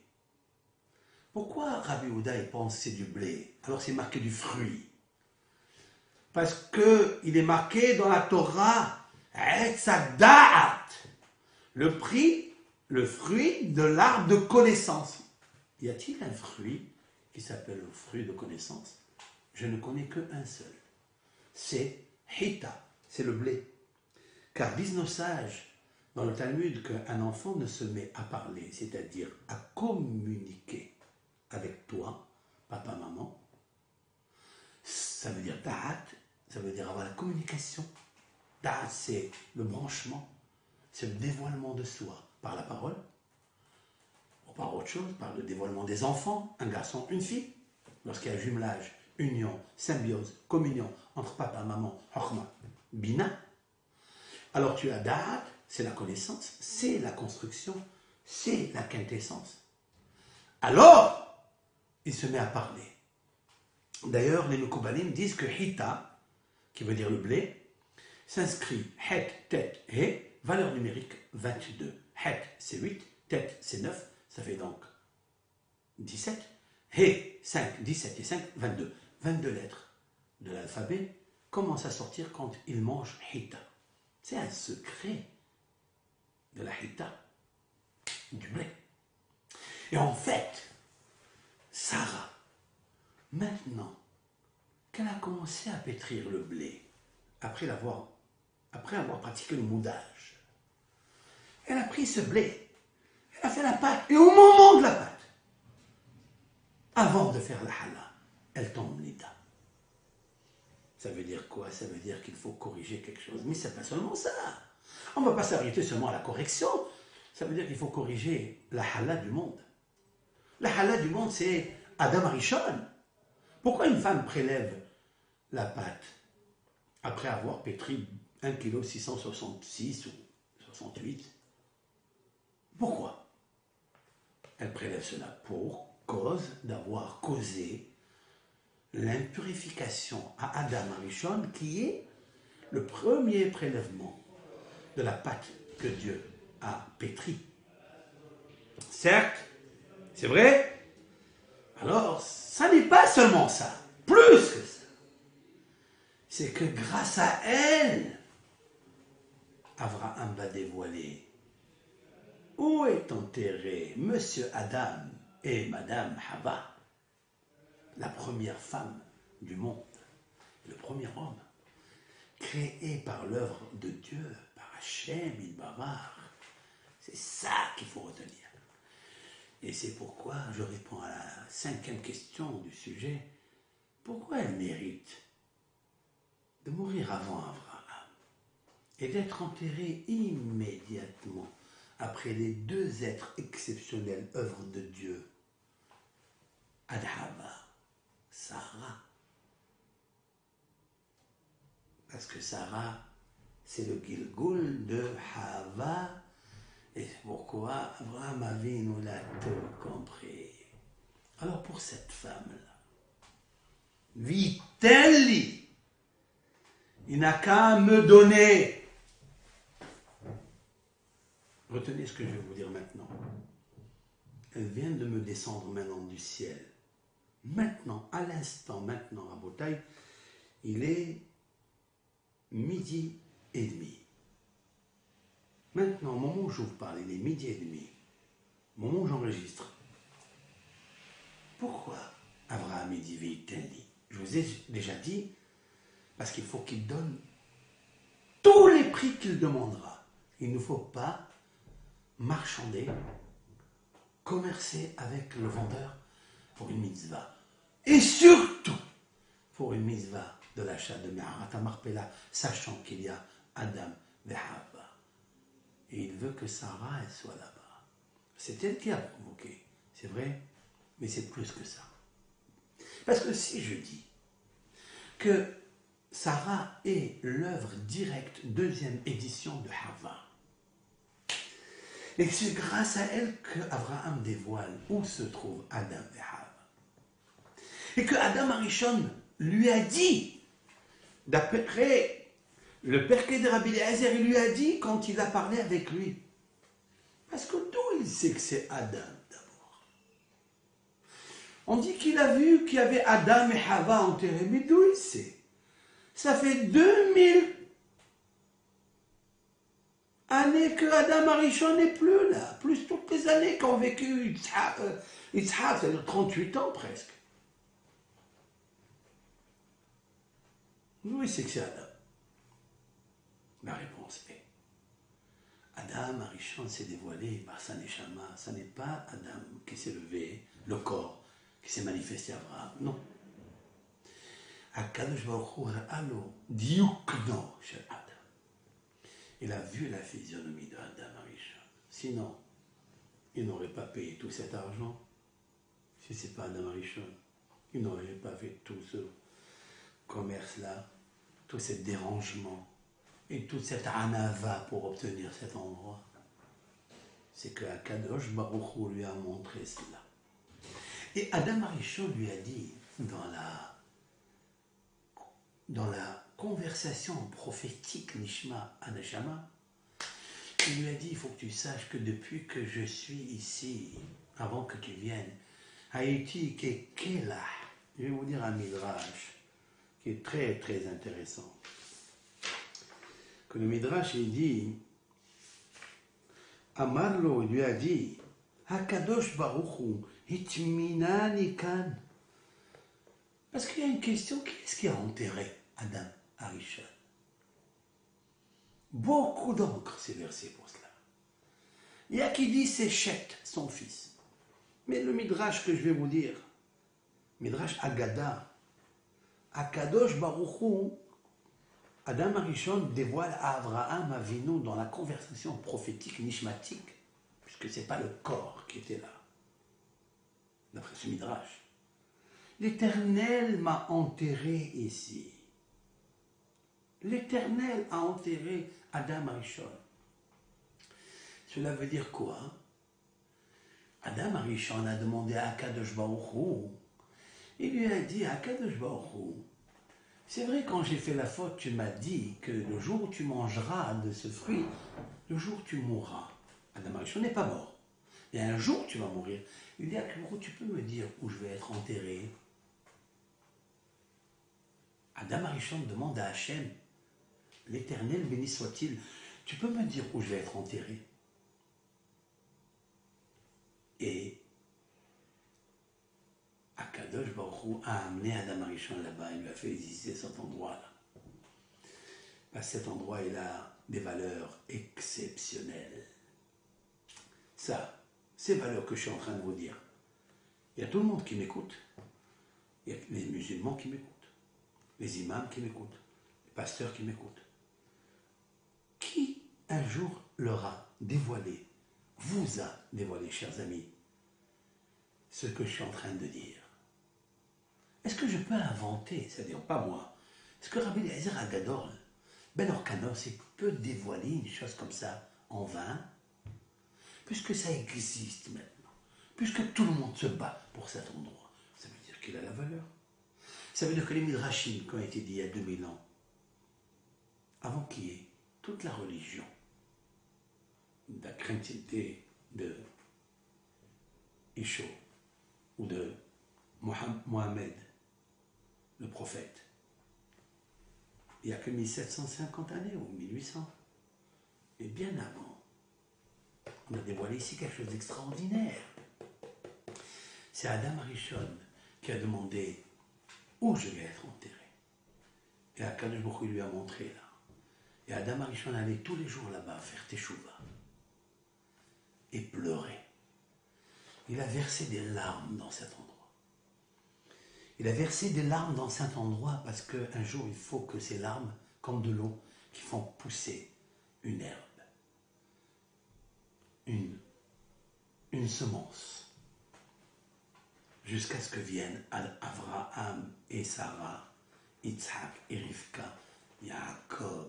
Pourquoi Rabbi Yehuda il pense que c'est du blé, alors c'est marqué du fruit? Parce qu'il est marqué dans la Torah, Etzadat, le fruit de l'arbre de connaissance. Y a-t-il un fruit qui s'appelle le fruit de connaissance? Je ne connais qu'un seul. C'est Hita, c'est le blé. Car disent nos sages, dans le Talmud qu'un enfant ne se met à parler, c'est-à-dire à communiquer avec toi, papa, maman. Ça veut dire da'at, ça veut dire avoir la communication. Da'at, c'est le branchement, c'est le dévoilement de soi par la parole, ou par autre chose, par le dévoilement des enfants, un garçon, une fille, lorsqu'il y a jumelage, union, symbiose, communion entre papa, maman, hokma, bina. Alors tu as da'at, c'est la connaissance, c'est la construction, c'est la quintessence. Alors, il se met à parler. D'ailleurs, les Mekoubalim disent que Hita, qui veut dire le blé, s'inscrit Het, Tet, He, valeur numérique 22. Het, c'est 8, Tet, c'est 9, ça fait donc 17. He, 5, 17 et 5, 22. 22 lettres de l'alphabet commencent à sortir quand il mange Hita. C'est un secret de la Hita, du blé. Et en fait, Sarah, maintenant qu'elle a commencé à pétrir le blé, après avoir pratiqué le moudage, elle a pris ce blé, elle a fait la pâte, et au moment de la pâte, avant de faire la hala, elle tombe nida. Ça veut dire quoi? Ça veut dire qu'il faut corriger quelque chose. Mais ce n'est pas seulement ça. On ne va pas s'arrêter seulement à la correction. Ça veut dire qu'il faut corriger la hala du monde. La hala du monde, c'est Adam Arishon. Pourquoi une femme prélève la pâte après avoir pétri 1,666 kg ou 68? Pourquoi elle prélève cela? Pour cause d'avoir causé l'impurification à Adam Arishon, qui est le premier prélèvement de la pâte que Dieu a pétrie. Certes, c'est vrai. Alors, ça n'est pas seulement ça, plus que ça. C'est que grâce à elle, Abraham va dévoiler où est enterré Monsieur Adam et Madame Hava, la première femme du monde, le premier homme, créé par l'œuvre de Dieu, par Hachem, Ilbavar. C'est ça qu'il faut retenir. Et c'est pourquoi je réponds à la 5e question du sujet. Pourquoi elle mérite de mourir avant Abraham et d'être enterrée immédiatement après les deux êtres exceptionnels, œuvres de Dieu, Adhava, Sarah? Parce que Sarah, c'est le Gilgul de Hava, et c'est pourquoi Abraham Avinu l'a tout compris. Alors pour cette femme-là, Vitelli, il n'a qu'à me donner. Retenez ce que je vais vous dire maintenant. Elle vient de me descendre maintenant du ciel. Maintenant, à l'instant, maintenant, à Botaï, il est 12h30. Maintenant, au moment où je vous parle, il est 12h30. Au moment où j'enregistre. Pourquoi Abraham dit Vitelli? Je vous ai déjà dit, parce qu'il faut qu'il donne tous les prix qu'il demandera. Il ne faut pas marchander, commercer avec le vendeur pour une mitzvah. Et surtout, pour une mitzvah de l'achat de Me'arat Marpella, sachant qu'il y a Adam et Hava. Et il veut que Sarah, elle soit là-bas. C'est elle qui a provoqué, c'est vrai, mais c'est plus que ça. Parce que si je dis que Sarah est l'œuvre directe, deuxième édition de Hava, et que c'est grâce à elle que Abraham dévoile où se trouve Adam et Hava, et que Adam Arishon lui a dit, d'après le Perké de Rabbi Eliezer, il lui a dit quand il a parlé avec lui, parce que d'où il sait que c'est Adam d'abord? On dit qu'il a vu qu'il y avait Adam et Hava enterrés, mais d'où il sait? Ça fait 2000 années que Adam Arishon n'est plus là, plus toutes les années qu'ont vécu Yitzhak, c'est-à-dire 38 ans presque. D'où il sait que c'est Adam? La réponse est Adam Arishon s'est dévoilé par sa Neshama. Ce n'est pas Adam qui s'est levé, le corps qui s'est manifesté à Abraham. Non. Akadosh Baruch Hu ra'alo diukno shel Adam. Il a vu la physionomie de Adam Arishon. Sinon, il n'aurait pas payé tout cet argent. Si ce n'est pas Adam Arishon, il n'aurait pas fait tout ce commerce-là, tout ce dérangement et toute cette anava pour obtenir cet endroit. C'est que Akadosh Baruch Hu lui a montré cela. Et Adam Arishon lui a dit, dans la conversation prophétique Nishma Anashama, il lui a dit, il faut que tu saches que depuis que je suis ici, avant que tu viennes, Haïti Kekela, je vais vous dire un midrash qui est très très intéressant. Que le midrash il dit, Amarlo lui a dit, Hakadosh Baruchu hitminani kan. Parce qu'il y a une question, qui est-ce qui a enterré Adam Arishon? Beaucoup d'encre s'est versé pour cela. Il y a qui dit c'est Chet, son fils. Mais le midrash que je vais vous dire, midrash Agada, Akadosh Baruchu, Adam Arishon dévoile à Abraham Avinu dans la conversation prophétique nishmatique, puisque ce n'est pas le corps qui était là, d'après ce midrash. L'Éternel m'a enterré ici. L'Éternel a enterré Adam Arishon. Cela veut dire quoi? Adam Arishon a demandé à Akadosh Baruch Hu. Il lui a dit à Akadosh Baruch Hu, c'est vrai, quand j'ai fait la faute, tu m'as dit que le jour où tu mangeras de ce fruit, le jour où tu mourras. Adam Arishon n'est pas mort. Mais un jour, tu vas mourir. Il dit à Akadosh Baruch Hu, tu peux me dire où je vais être enterré? Adam Arishon demande à Hachem, l'Éternel béni soit-il, tu peux me dire où je vais être enterré? Et Akadosh Baruch Hu a amené Adam Arishon là-bas, il lui a fait visiter cet endroit-là. Parce que cet endroit, il a des valeurs exceptionnelles. Ça, ces valeurs que je suis en train de vous dire, il y a tout le monde qui m'écoute. Il y a les musulmans qui m'écoutent, les imams qui m'écoutent, les pasteurs qui m'écoutent. Qui un jour leur a dévoilé, vous a dévoilé, chers amis, ce que je suis en train de dire? Est-ce que je peux inventer, c'est-à-dire pas moi, est-ce que Rabbi Eliezer Agadol, Ben Orkanos, il peut dévoiler une chose comme ça en vain? Puisque ça existe maintenant, puisque tout le monde se bat pour cet endroit, ça veut dire qu'il a la valeur. Ça veut dire que les Midrashim, qui ont été dit il y a 2000 ans, avant qu'il y ait toute la religion, de la chrétienté de Isho ou de Mohamed, le prophète, il n'y a que 1750 années ou 1800. Et bien avant, on a dévoilé ici quelque chose d'extraordinaire. C'est Adam Arishon qui a demandé où je vais être enterré. Et Akadosh Baruch Hu lui a montré là. Et Adam Arishon allait tous les jours là-bas faire teshuva et pleurer. Il a versé des larmes dans cet endroit. Il a versé des larmes dans cet endroit parce qu'un jour, il faut que ces larmes, comme de l'eau, qui font pousser une herbe, une semence, jusqu'à ce que viennent Abraham et Sarah, Yitzhak et Rivka, Yaakov,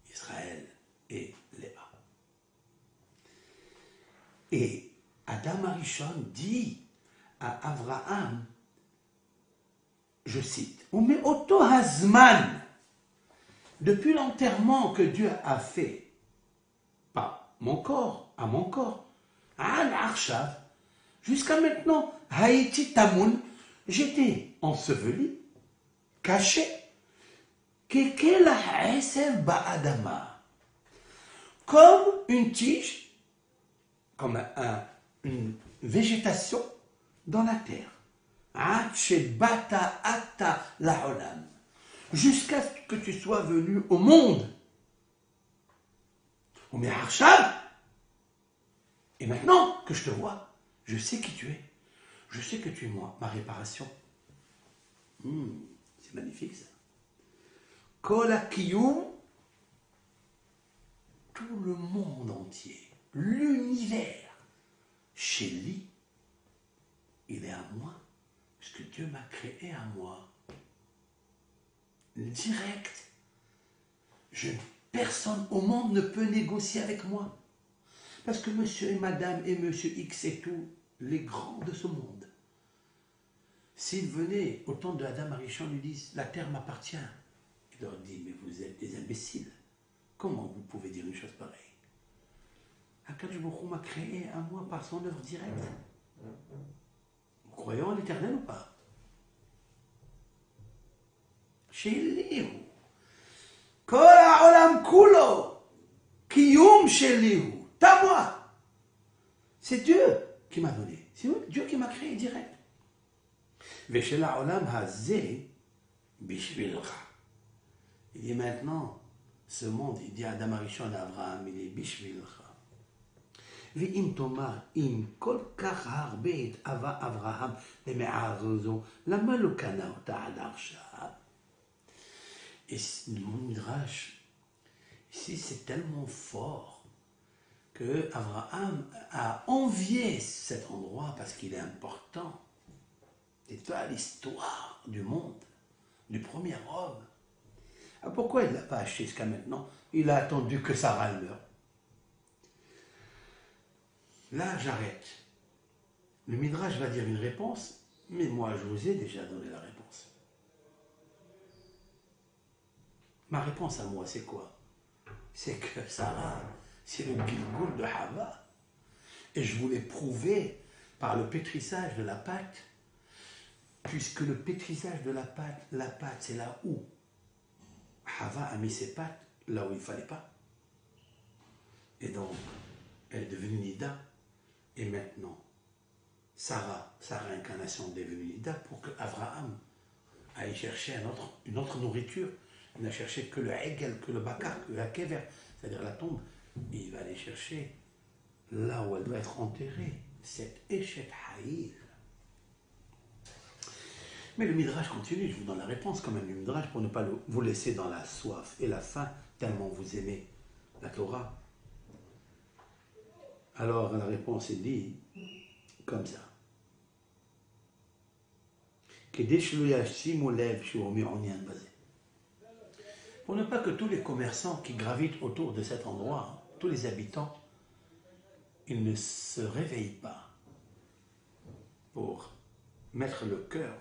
Israël et Léa. Et Adam Arishon dit à Abraham, je cite, Ume Oto Hazman, depuis l'enterrement que Dieu a fait, pas mon corps, à mon corps, Al Arshav, jusqu'à maintenant, Haïti Tamoun, j'étais enseveli, caché, Kekela Esev Ba'adama, comme une tige, comme une végétation dans la terre. Jusqu'à ce que tu sois venu au monde. Ou mais Arshad. Et maintenant que je te vois, je sais qui tu es. Je sais que tu es moi, ma réparation. C'est magnifique ça. Kol Akiyum, tout le monde entier, l'univers, chez lui, il est à moi, puisque Dieu m'a créé à moi. Direct. Personne au monde ne peut négocier avec moi. Parce que monsieur et madame et monsieur X et tous les grands de ce monde, s'ils venaient au temps de Adam Arishon, lui disent la terre m'appartient. Il leur dit mais vous êtes des imbéciles. Comment vous pouvez dire une chose pareille? Akadosh Baruch Hu m'a créé à moi par son œuvre directe. Vous croyez en l'éternel ou pas? Chez Elihu. Kol ha'olam kulo. Kiyum chez Elihu. T'as moi. C'est Dieu qui m'a donné. C'est Dieu qui m'a créé direct. Veshel ha'olam hazeh bishvilcha. Il dit maintenant, ce monde, il dit à Adam Arishon, à Abraham, il est bishvilcha. ואם תאמר, אם כל כך הרבה התאווה אברהם למערה זו, למה לא קנה אותה עד עכשיו? Et mon midrash, ici c'est tellement fort que Abraham a envié cet endroit parce qu'il est important. C'est toute l'histoire du monde, du premier homme. Alors pourquoi il ne l'a pas acheté jusqu'à maintenant? Il a attendu que Sarah meure. Là, j'arrête. Le Midrash va dire une réponse, mais moi, je vous ai déjà donné la réponse. Ma réponse à moi, c'est quoi? C'est que Sarah, c'est le Gilgoul de Hava. Et je voulais prouver par le pétrissage de la pâte, puisque le pétrissage de la pâte, c'est là où Hava a mis ses pattes, là où il ne fallait pas. Et donc, elle est devenue Nida. Et maintenant, Sarah, sa réincarnation est devenue Nida pour que Abraham aille chercher une autre nourriture. Il n'a cherché que le Hegel, que le Bakar, que la Kever, c'est-à-dire la tombe. Et il va aller chercher là où elle doit être enterrée, cette Eshet Haïl. Mais le Midrash continue, je vous donne la réponse quand même du Midrash pour ne pas vous laisser dans la soif et la faim, tellement vous aimez la Torah. Alors la réponse est dit comme ça. Pour ne pas que tous les commerçants qui gravitent autour de cet endroit, tous les habitants, ils ne se réveillent pas pour mettre le cœur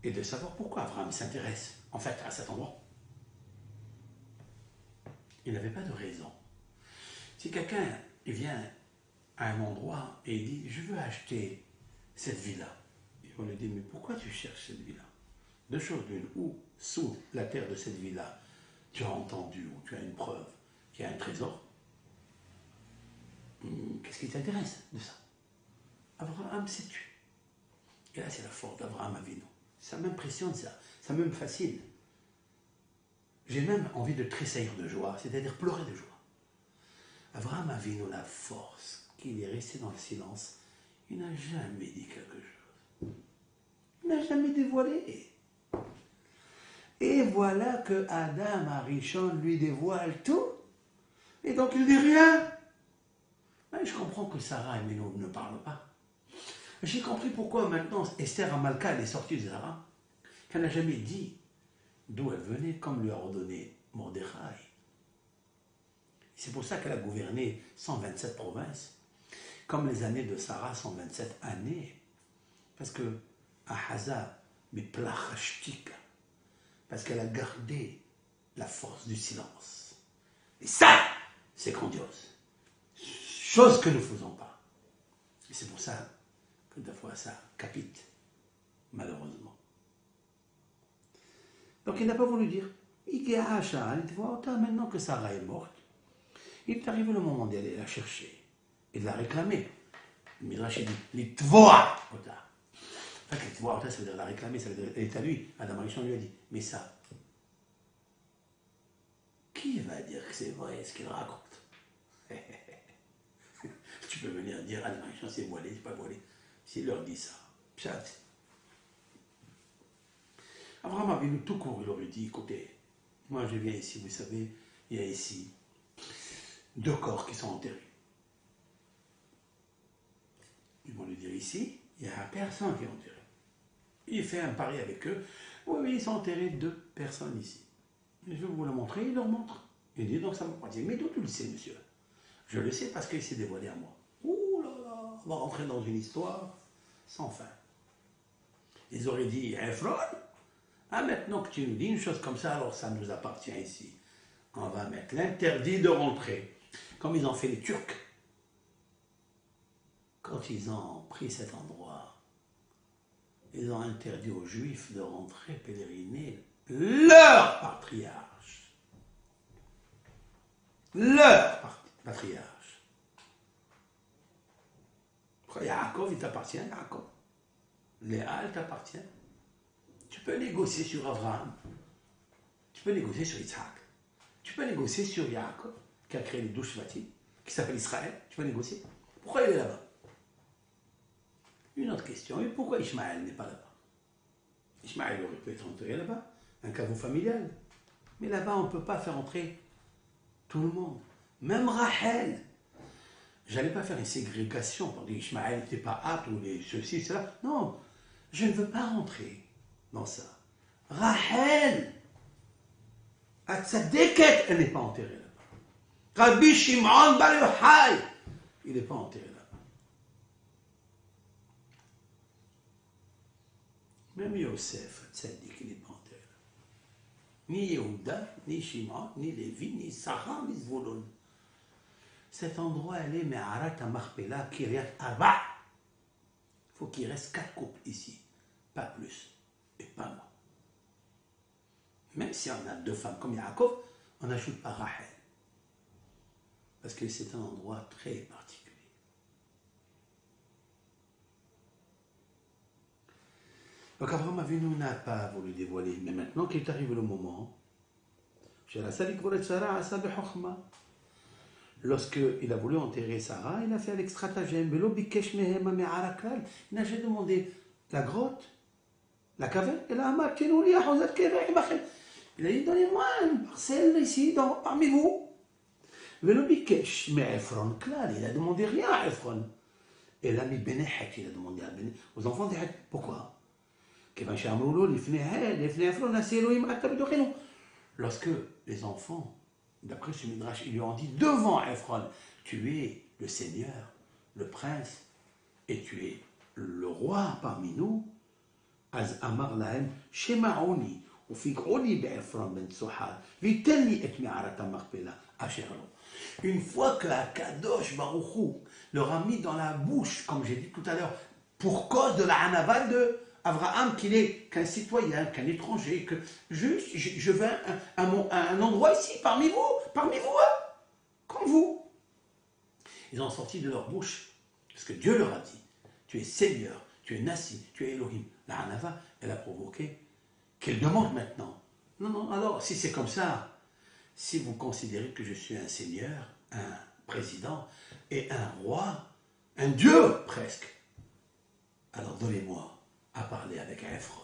et de savoir pourquoi Abraham s'intéresse en fait à cet endroit. Il n'avait pas de raison. Si quelqu'un vient à un endroit et il dit « je veux acheter cette villa », on lui dit « mais pourquoi tu cherches cette villa ?» Deux choses l'une, ou sous la terre de cette villa, tu as entendu ou tu as une preuve qu'il y a un trésor. Qu'est-ce qui t'intéresse de ça? Abraham, c'est tu. Et là, c'est la force d'Abraham Avinu. Ça m'impressionne, ça me fascine. J'ai même envie de tressaillir de joie, c'est-à-dire pleurer de joie. Abraham Avinu, la force, qu'il est resté dans le silence, il n'a jamais dit quelque chose. Il n'a jamais dévoilé. Et voilà que Adam Arishon lui dévoile tout. Et donc il ne dit rien. Mais je comprends que Sarah et Ménou ne parlent pas. J'ai compris pourquoi maintenant Esther Amalka elle est sortie de Zara. Qu'elle n'a jamais dit d'où elle venait, comme lui a ordonné Mordechai. C'est pour ça qu'elle a gouverné 127 provinces, comme les années de Sarah, 127 années. Parce que Ahaza, mais plachashtika, parce qu'elle a gardé la force du silence. Et ça, c'est grandiose. Chose que nous ne faisons pas. Et c'est pour ça que des fois ça capite, malheureusement. Donc il n'a pas voulu dire. Maintenant que Sarah est morte, il est arrivé le moment d'aller la chercher et de la réclamer. Le Midrash dit l'itvoa ota. En fait, l'itvoa ota, ça veut dire la réclamer, ça veut dire elle est à lui. Adam Arishon lui a dit mais ça, qui va dire que c'est vrai ce qu'il raconte? Tu peux venir dire, ah, machin, c'est voilé, c'est pas voilé. S'il leur dit ça, pshat. Abraham Avinu, tout court, il aurait dit, écoutez, moi je viens ici, vous savez, il y a ici 2 corps qui sont enterrés. Ils vont lui dire ici, il n'y a personne qui est enterré. Il fait un pari avec eux. Oui, ils sont enterrés 2 personnes ici. Je vais vous le montrer, il leur montre. Il dit, donc ça me dit, mais d'où tu le sais, monsieur? Je le sais parce qu'il s'est dévoilé à moi. Ouh là là, on va rentrer dans une histoire sans fin. Ils auraient dit, Ephron, ah, maintenant que tu nous dis une chose comme ça, alors ça nous appartient ici. On va mettre l'interdit de rentrer. Comme ils ont fait les Turcs. Quand ils ont pris cet endroit, ils ont interdit aux Juifs de rentrer pèleriner leur patriarche. Leur patriarche. Yaakov, il t'appartient, Yaakov. Léa, elle t'appartient. Tu peux négocier sur Abraham. Tu peux négocier sur Isaac. Tu peux négocier sur Yaakov, qui a créé les 12 Shvatim, qui s'appelle Israël. Tu peux négocier. Pourquoi il est là-bas? Une autre question, et pourquoi Ishmaël n'est pas là-bas? Ishmaël aurait pu être enterré là-bas, un caveau familial. Mais là-bas, on ne peut pas faire entrer tout le monde. Même Rachel. Je n'allais pas faire une ségrégation pour dire Ishmaël n'était pas apte ou les ceci, cela. Non, je ne veux pas rentrer dans ça. Rachel, à sa déquête, elle n'est pas enterrée là-bas. Rabbi Shimon Bar Yochai, il n'est pas enterré là-bas. Même Yosef, Tzadik, il n'est pas enterré là-bas. Ni Yehuda, ni Shimon, ni Lévi, ni Sarah, ni Zvulun. Cet endroit, elle est Me'arat HaMachpelah, Kiryat Arba. Il faut qu'il reste 4 couples ici, pas plus, et pas moins. Même si on a 2 femmes comme Yaakov, on n'ajoute pas Rachel. Parce que c'est un endroit très particulier. Donc Abraham Avinu n'a pas voulu dévoiler, mais maintenant qu'il est arrivé le moment, lorsqu'il a voulu enterrer Sarah, il a fait avec stratagème. Il n'a jamais demandé la grotte, la caverne, et la hamar, il a dit, donnez-moi une parcelle ici, parmi vous. Mais Ephron, il a demandé rien à Ephron. Et l'ami Benehet, il a demandé aux enfants de Heth. Pourquoi? Lorsque les enfants, d'après ce Midrash, ils lui ont dit devant Ephron, tu es le Seigneur, le prince, et tu es le roi parmi nous. Az amar lahem, shema'oni, ufik'oni be'Ephron ben Tsohar, vitenni et mi'arat HaMachpelah, asher lo. Une fois que Akadosh Baruch Hu leur a mis dans la bouche, comme j'ai dit tout à l'heure, pour cause de la hanaval de Abraham, qu'il n'est qu'un citoyen, qu'un étranger, que juste, je veux un endroit ici, parmi vous, hein, comme vous. Ils ont sorti de leur bouche, parce que Dieu leur a dit, tu es Seigneur, tu es Nassi, tu es Elohim. La Hanava, elle a provoqué qu'elle demande maintenant. Non, alors, si c'est comme ça, si vous considérez que je suis un Seigneur, un président et un roi, un Dieu presque, alors donnez-moi à parler avec Ephron,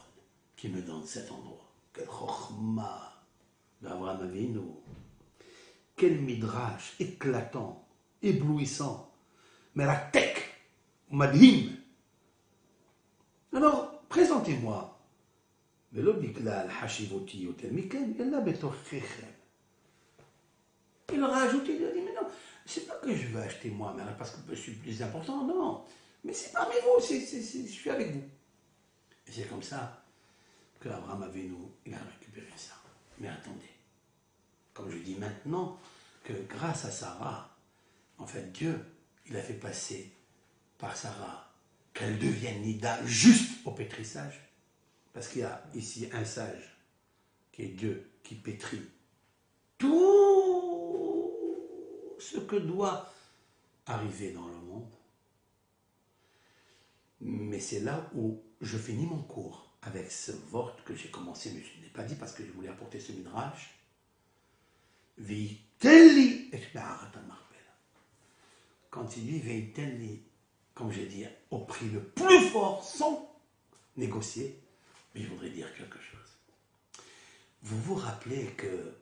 qui me donne cet endroit. Quel chokhma d'Abraham Avinu. Quel midrash éclatant, éblouissant, meratek, madhim. Alors, présentez-moi. Il leur a ajouté, il a dit, mais non, c'est pas que je veux acheter moi, mais parce que je suis plus important, non. Mais c'est parmi vous, je suis avec vous. Et c'est comme ça que Abraham Avinu, il a récupéré ça. Mais attendez, comme je dis maintenant, que grâce à Sarah, en fait, Dieu, il a fait passer par Sarah qu'elle devienne Nida juste au pétrissage. Parce qu'il y a ici un sage, qui est Dieu, qui pétrit tout ce que doit arriver dans le monde. Mais c'est là où je finis mon cours, avec ce vort que j'ai commencé, mais je ne l'ai pas dit parce que je voulais apporter ce midrash. Vitelli et Ma'arat al-Marpela. Quand il dit Vitelli, comme j'ai dit, au prix le plus fort, sans négocier, mais je voudrais dire quelque chose. Vous vous rappelez que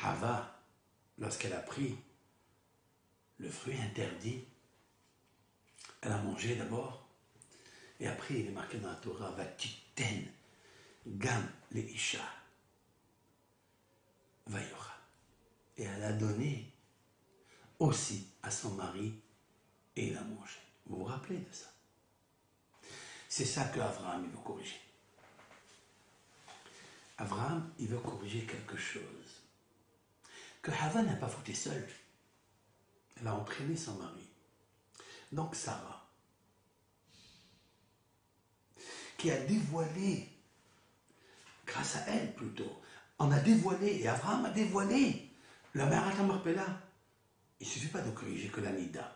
Hava, lorsqu'elle a pris le fruit interdit, elle a mangé d'abord, et après il est marqué dans la Torah, Vatiten, Gam le Isha, Vayora. Et elle a donné aussi à son mari, et il a mangé. Vous vous rappelez de ça? C'est ça que Abraham veut corriger. Abraham, il veut corriger quelque chose. Que Hava n'a pas foutu seule. Elle a entraîné son mari. Donc Sarah, qui a dévoilé, grâce à elle plutôt, on a dévoilé, et Abraham a dévoilé, le Ma'arat al-Marpela. Il ne suffit pas de corriger que la Nida.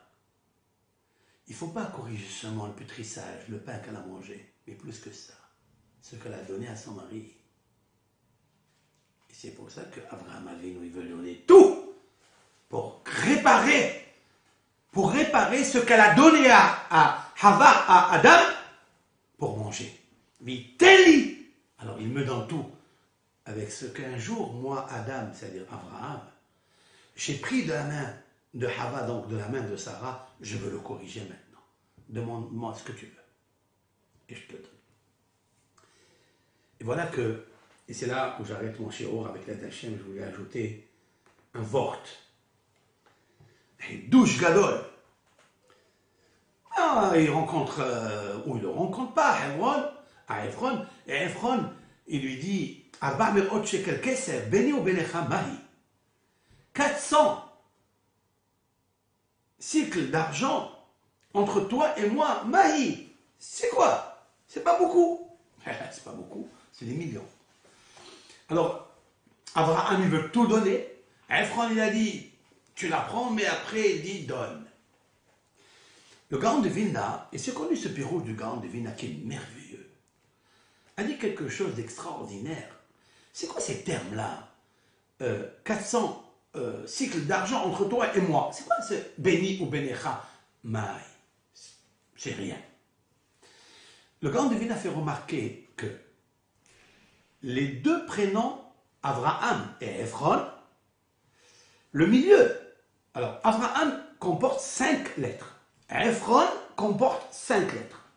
Il ne faut pas corriger seulement le pétrissage, le pain qu'elle a mangé, mais plus que ça, ce qu'elle a donné à son mari. Et c'est pour ça qu'Abraham Avinu, il veut donner tout pour réparer ce qu'elle a donné à Hava, à Adam, pour manger. Viteli. Alors il me donne tout, avec ce qu'un jour, moi, Adam, c'est-à-dire Abraham, j'ai pris de la main de Hava, donc de la main de Sarah, je veux le corriger maintenant. Demande-moi ce que tu veux. Et je te donne. Et voilà que, et c'est là où j'arrête mon shiur avec l'aide d'Hachem, je voulais ajouter un vort. Douche gadol. Ah, il rencontre, ou il ne le rencontre pas, à Ephron, et Ephron, il lui dit, 400 cycles d'argent entre toi et moi, Mahi. C'est quoi? C'est pas beaucoup. C'est pas beaucoup, c'est des millions. Alors, Abraham, il veut tout donner. Ephron, il a dit, tu la prends, mais après, il dit, donne. Le Gaon de Vilna, et c'est connu ce bureau du Gaon de Vilna qui est merveilleux, a dit quelque chose d'extraordinaire. C'est quoi ces termes-là? 400 cycles d'argent entre toi et moi. C'est quoi ce béni ou bénécha? Maï. C'est rien. Le Gaon de Vilna fait remarquer que les deux prénoms, Abraham et Ephron, le milieu, alors Abraham comporte 5 lettres, Ephron comporte 5 lettres.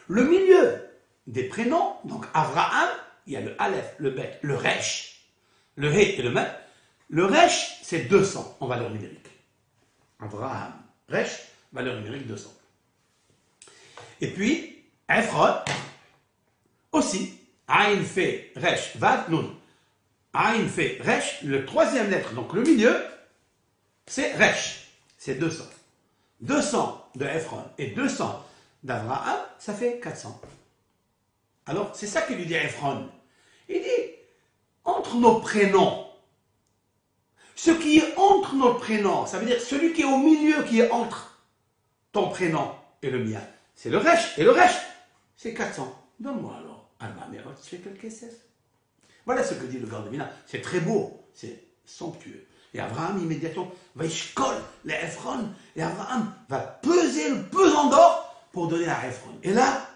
Le milieu des prénoms, donc Abraham, il y a le Aleph, le Bet, le Resh, le He et le Met. Le Resh, c'est 200 en valeur numérique. Abraham, Resh, valeur numérique 200. Et puis, Ephron, aussi, Aïn fait Resh, Vav, Nun. Aïn fait Resh, le troisième lettre, donc le milieu, c'est Resh, c'est 200. 200 de Ephron et 200 d'Abraham, ça fait 400. Alors, c'est ça qu'il lui dit à Ephron. Il dit, entre nos prénoms, ce qui est entre nos prénoms, ça veut dire celui qui est au milieu, qui est entre ton prénom et le mien, c'est le Resh, et le Resh, c'est 400. Donne-moi alors. Voilà ce que dit le Gaon de Vilna. C'est très beau, c'est somptueux. Et Abraham, immédiatement, va ishkol les Ephron, et Abraham va peser le pesant d'or pour donner à Ephron. Et là,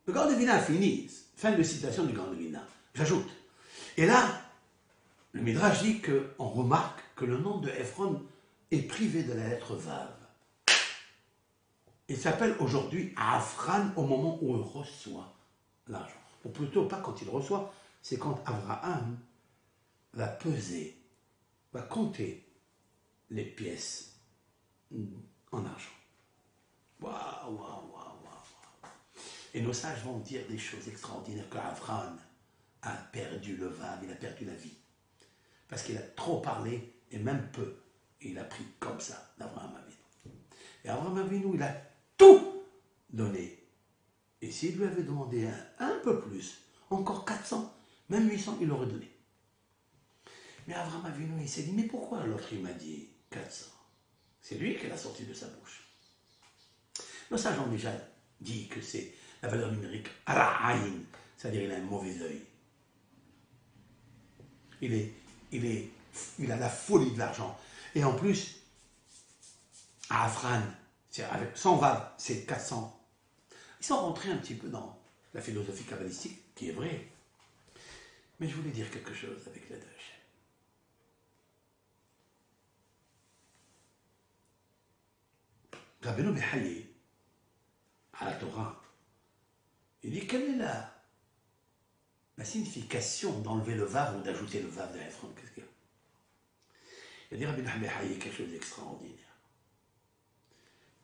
le Gaon de Vilna a fini. Fin de citation du Gaon de Vilna. J'ajoute. Et là, le Midrash dit qu'on remarque que le nom de Ephron est privé de la lettre Vav. Il s'appelle aujourd'hui Afran au moment où il reçoit l'argent. Ou plutôt, pas quand il reçoit, c'est quand Abraham va peser, va compter les pièces en argent. Waouh, waouh, waouh, waouh. Et nos sages vont dire des choses extraordinaires qu'Abraham a perdu le vav, il a perdu la vie. Parce qu'il a trop parlé et même peu. Et il a pris comme ça d'Abraham Avinu. Et Abraham Avinu, il a tout donné. Et s'il lui avait demandé un peu plus, encore 400, même 800, il l'aurait donné. Mais Abraham Avinu, il s'est dit, mais pourquoi l'autre il m'a dit 400? C'est lui qui l'a sorti de sa bouche. Nos sages ont déjà dit que c'est la valeur numérique Ara'aïn, c'est-à-dire il a un mauvais œil. Il est il a la folie de l'argent. Et en plus, à Afran, avec 100 vaves, c'est 400. Ils sont rentrés un petit peu dans la philosophie kabbalistique, qui est vraie. Mais je voulais dire quelque chose avec l'aide de Hachem. Rabbeinu Behaye, à la Torah, il dit quelle est la signification d'enlever le vav ou d'ajouter le vav de Ephron. Qu'est-ce qu'il y a? Il dit Rabbeinu Behaye quelque chose d'extraordinaire.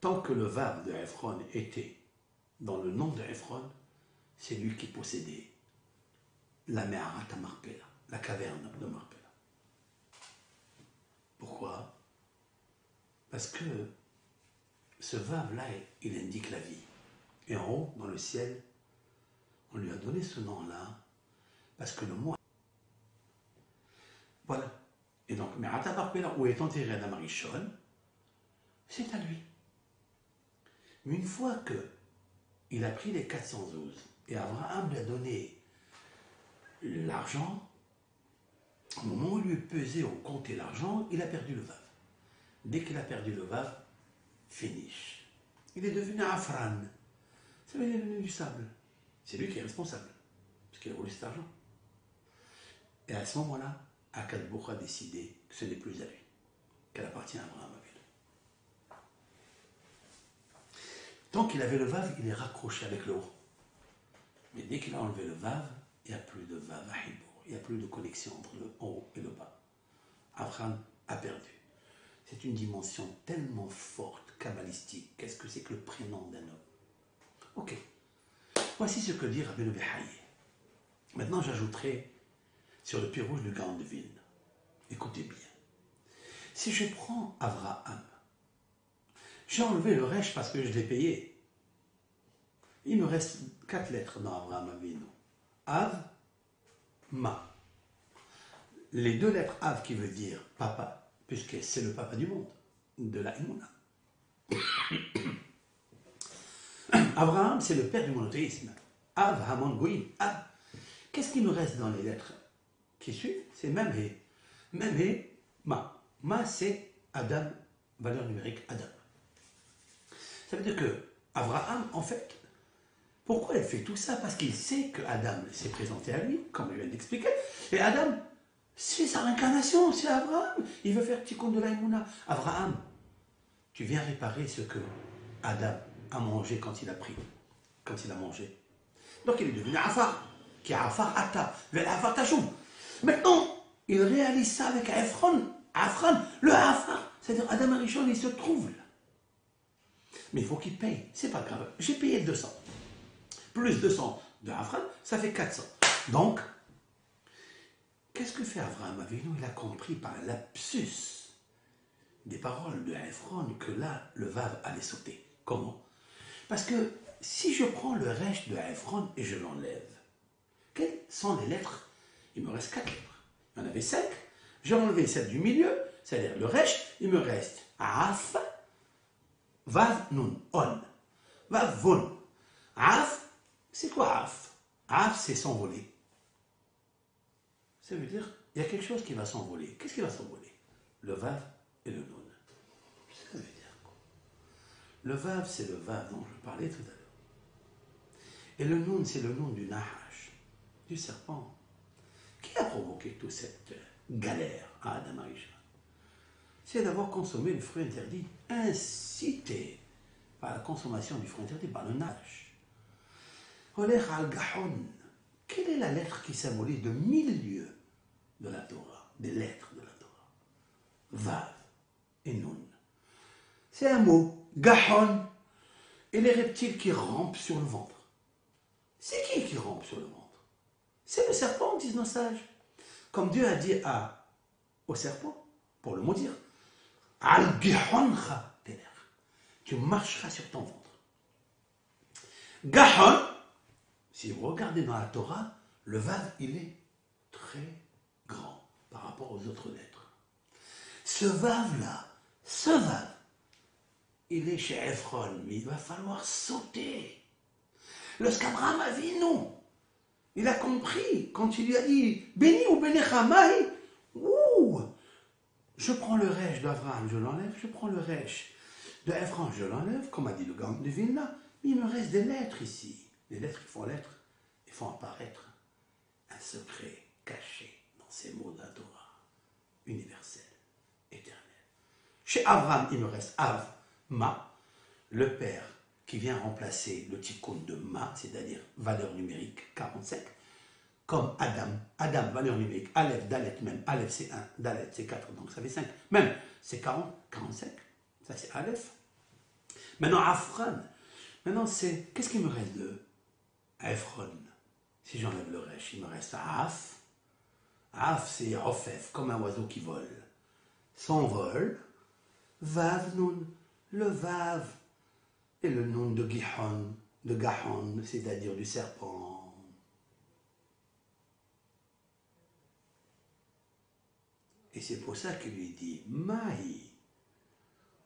Tant que le vav de Ephron était dans le nom de Ephron, c'est lui qui possédait la Me'arat Marpella, la caverne de Marpella. Pourquoi? Parce que ce vav-là, il indique la vie. Et en haut, dans le ciel, on lui a donné ce nom-là, parce que le mot... Voilà. Et donc, Me'arat Marpella, où est enterré Adam Rishon, c'est à lui. Mais une fois qu'il a pris les 412, et Abraham lui a donné l'argent, au moment où il lui pesait ou comptait l'argent, il a perdu le vav. Dès qu'il a perdu le vav, finish. Il est devenu Afran. Ça veut dire devenu du sable. C'est lui qui est responsable, parce qu'il a volé cet argent. Et à ce moment-là, Akadosh Baruch Hu a décidé que ce n'est plus à lui, qu'elle appartient à Abraham. Tant qu'il avait le vav, il est raccroché avec le haut. Mais dès qu'il a enlevé le vav, il n'y a plus de vav à Hibour. Il n'y a plus de connexion entre le haut et le bas. Abraham a perdu. C'est une dimension tellement forte, kabbalistique. Qu'est-ce que c'est que le prénom d'un homme? Ok. Voici ce que dit Rabbeinu Behaye. Maintenant, j'ajouterai sur le pied rouge du Gaon de Vilne. Écoutez bien. Si je prends Abraham, j'ai enlevé le resh parce que je l'ai payé. Il me reste 4 lettres dans Abraham Avinu. Av, Ma. Les 2 lettres Av qui veut dire papa, puisque c'est le papa du monde, de la Emouna. Abraham, c'est le père du monothéisme. Av, Hamon, Goïm. Av. Qu'est-ce qui me reste dans les lettres qui suivent? C'est Memhe. Memhe, Ma. Ma, c'est Adam, valeur numérique Adam. Ça veut dire que Abraham, en fait, pourquoi il fait tout ça? Parce qu'il sait que Adam s'est présenté à lui, comme il vient d'expliquer, et Adam, c'est sa réincarnation, c'est Abraham. Il veut faire tikkun de la Emouna. Abraham, tu viens réparer ce que Adam a mangé quand il a pris, quand il a mangé. Donc il est devenu Afar, qui est Afar Ata, Afar Tachoum. Maintenant, il réalise ça avec Ephron, le Afar. C'est-à-dire Adam Arishon, il se trouve là. Mais il faut qu'il paye, c'est pas grave. J'ai payé 200. Plus 200 de Avram, ça fait 400. Donc, qu'est-ce que fait Abraham Avinu? Il a compris par un lapsus des paroles de Ephron que là, le vav allait sauter. Comment? Parce que si je prends le resh de Ephron et je l'enlève, quelles sont les lettres? Il me reste 4 lettres. Il y en avait 5. J'ai enlevé celle du milieu, c'est-à-dire le resh, il me reste Af, Vav, Nun, On. Vav, Von. Af, c'est quoi Af? Af, c'est s'envoler. Ça veut dire, il y a quelque chose qui va s'envoler. Qu'est-ce qui va s'envoler? Le Vav et le Nun. Ça veut dire quoi? Le Vav, c'est le Vav dont je parlais tout à l'heure. Et le Nun, c'est le Nun du Nahash, du serpent. Qui a provoqué toute cette galère à Adam Arishon? C'est d'avoir consommé le fruit interdit, incité par la consommation du fruit interdit, par le Nash. Olech al-Gahon, quelle est la lettre qui symbolise le milieu de la Torah, des lettres de la Torah? Vav et Nun. C'est un mot, Gahon, et les reptiles qui rampent sur le ventre. C'est qui rampe sur le ventre? C'est le serpent, disent nos sages. Comme Dieu a dit au serpent, pour le maudire, Al-Gihoncha tener. Tu marcheras sur ton ventre. Gahon, si vous regardez dans la Torah, le Vav, il est très grand par rapport aux autres lettres. Ce Vav-là, il est chez Ephron, mais il va falloir sauter. Lorsqu'Abraham Avinu, il a compris, quand il lui a dit, béni ou bénécha mahi, ouh, Je prends le resh d'Abraham, je l'enlève, je prends le resh de Ephron, je l'enlève, comme a dit le Gaon de Vilna, mais il me reste des lettres ici. Les lettres qui font lettres, ils font apparaître un secret caché dans ces mots de la Torah, universel, éternel. Chez Abraham, il me reste Av, Ma, le père qui vient remplacer le tikkun de Ma, c'est-à-dire valeur numérique 45, comme Adam. Adam, valeur numérique, Aleph, Dalet même. Aleph c'est 1, Dalet c'est 4, donc ça fait 5. Même, c'est 40, 45. Ça c'est Aleph. Maintenant, Afran. Maintenant, c'est. Qu'est-ce qu'il me reste de Ephron? Si j'enlève le resh, il me reste Af. Af, c'est Ofef, comme un oiseau qui vole. Son vol. Vav, Nun. Le Vav. Et le Nun de Gihon, c'est-à-dire du serpent. Et c'est pour ça qu'il lui dit Maï.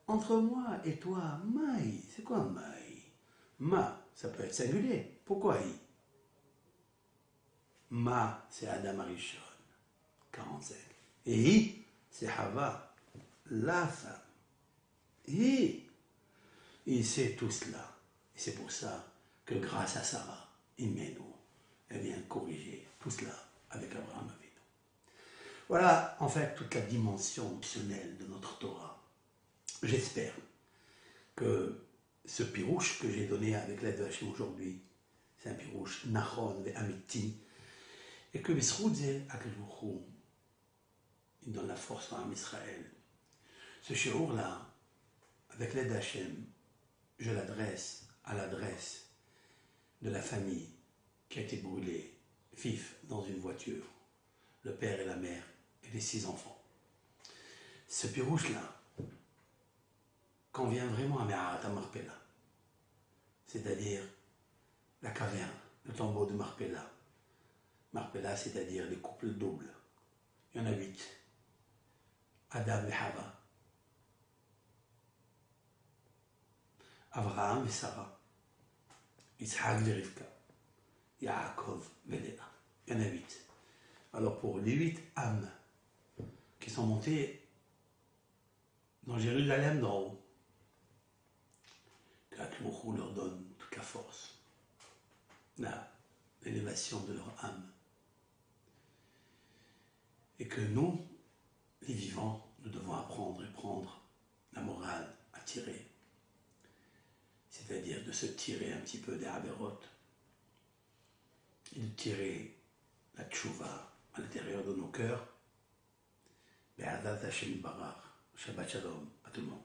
Entre moi et toi, Maï. C'est quoi Maï? Ma, ça peut être singulier. Pourquoi I? Ma, c'est Adam Arishon, 45. Et I, c'est Hava, la femme. Et c'est tout cela. Et c'est pour ça que grâce à Sarah, Imenu, elle vient corriger tout cela avec Abraham Avinu. Voilà en fait toute la dimension optionnelle de notre Torah. J'espère que ce pirouche que j'ai donné avec l'aide de Hachem aujourd'hui, c'est un pirouche Nachon et Amiti, et que Bisroudze Akhlouchou, il donne la force à Israël. Ce shiur-là, avec l'aide d'Hachem, je l'adresse à l'adresse de la famille qui a été brûlée vif dans une voiture, le père et la mère et les 6 enfants. Ce pirouche-là, quand vient vraiment à Me'arat Marpella, c'est-à-dire la caverne, le tombeau de Marpella. Marpella, c'est-à-dire les couples doubles. Il y en a 8. Adam et Hava, Abraham et Sarah, Yitzhak et Rivka, Yaakov et Léa. Il y en a 8. Alors pour les 8 âmes qui sont montées dans Jérusalem d'en haut, qu'Akhlouchou leur donne toute la force, l'élévation de leur âme. Et que nous, les vivants, nous devons apprendre et prendre la morale à tirer. C'est-à-dire de se tirer un petit peu des avérotes et de tirer la tchouva à l'intérieur de nos cœurs. Be'adat Hashem Barach. Shabbat Shalom à tout le monde.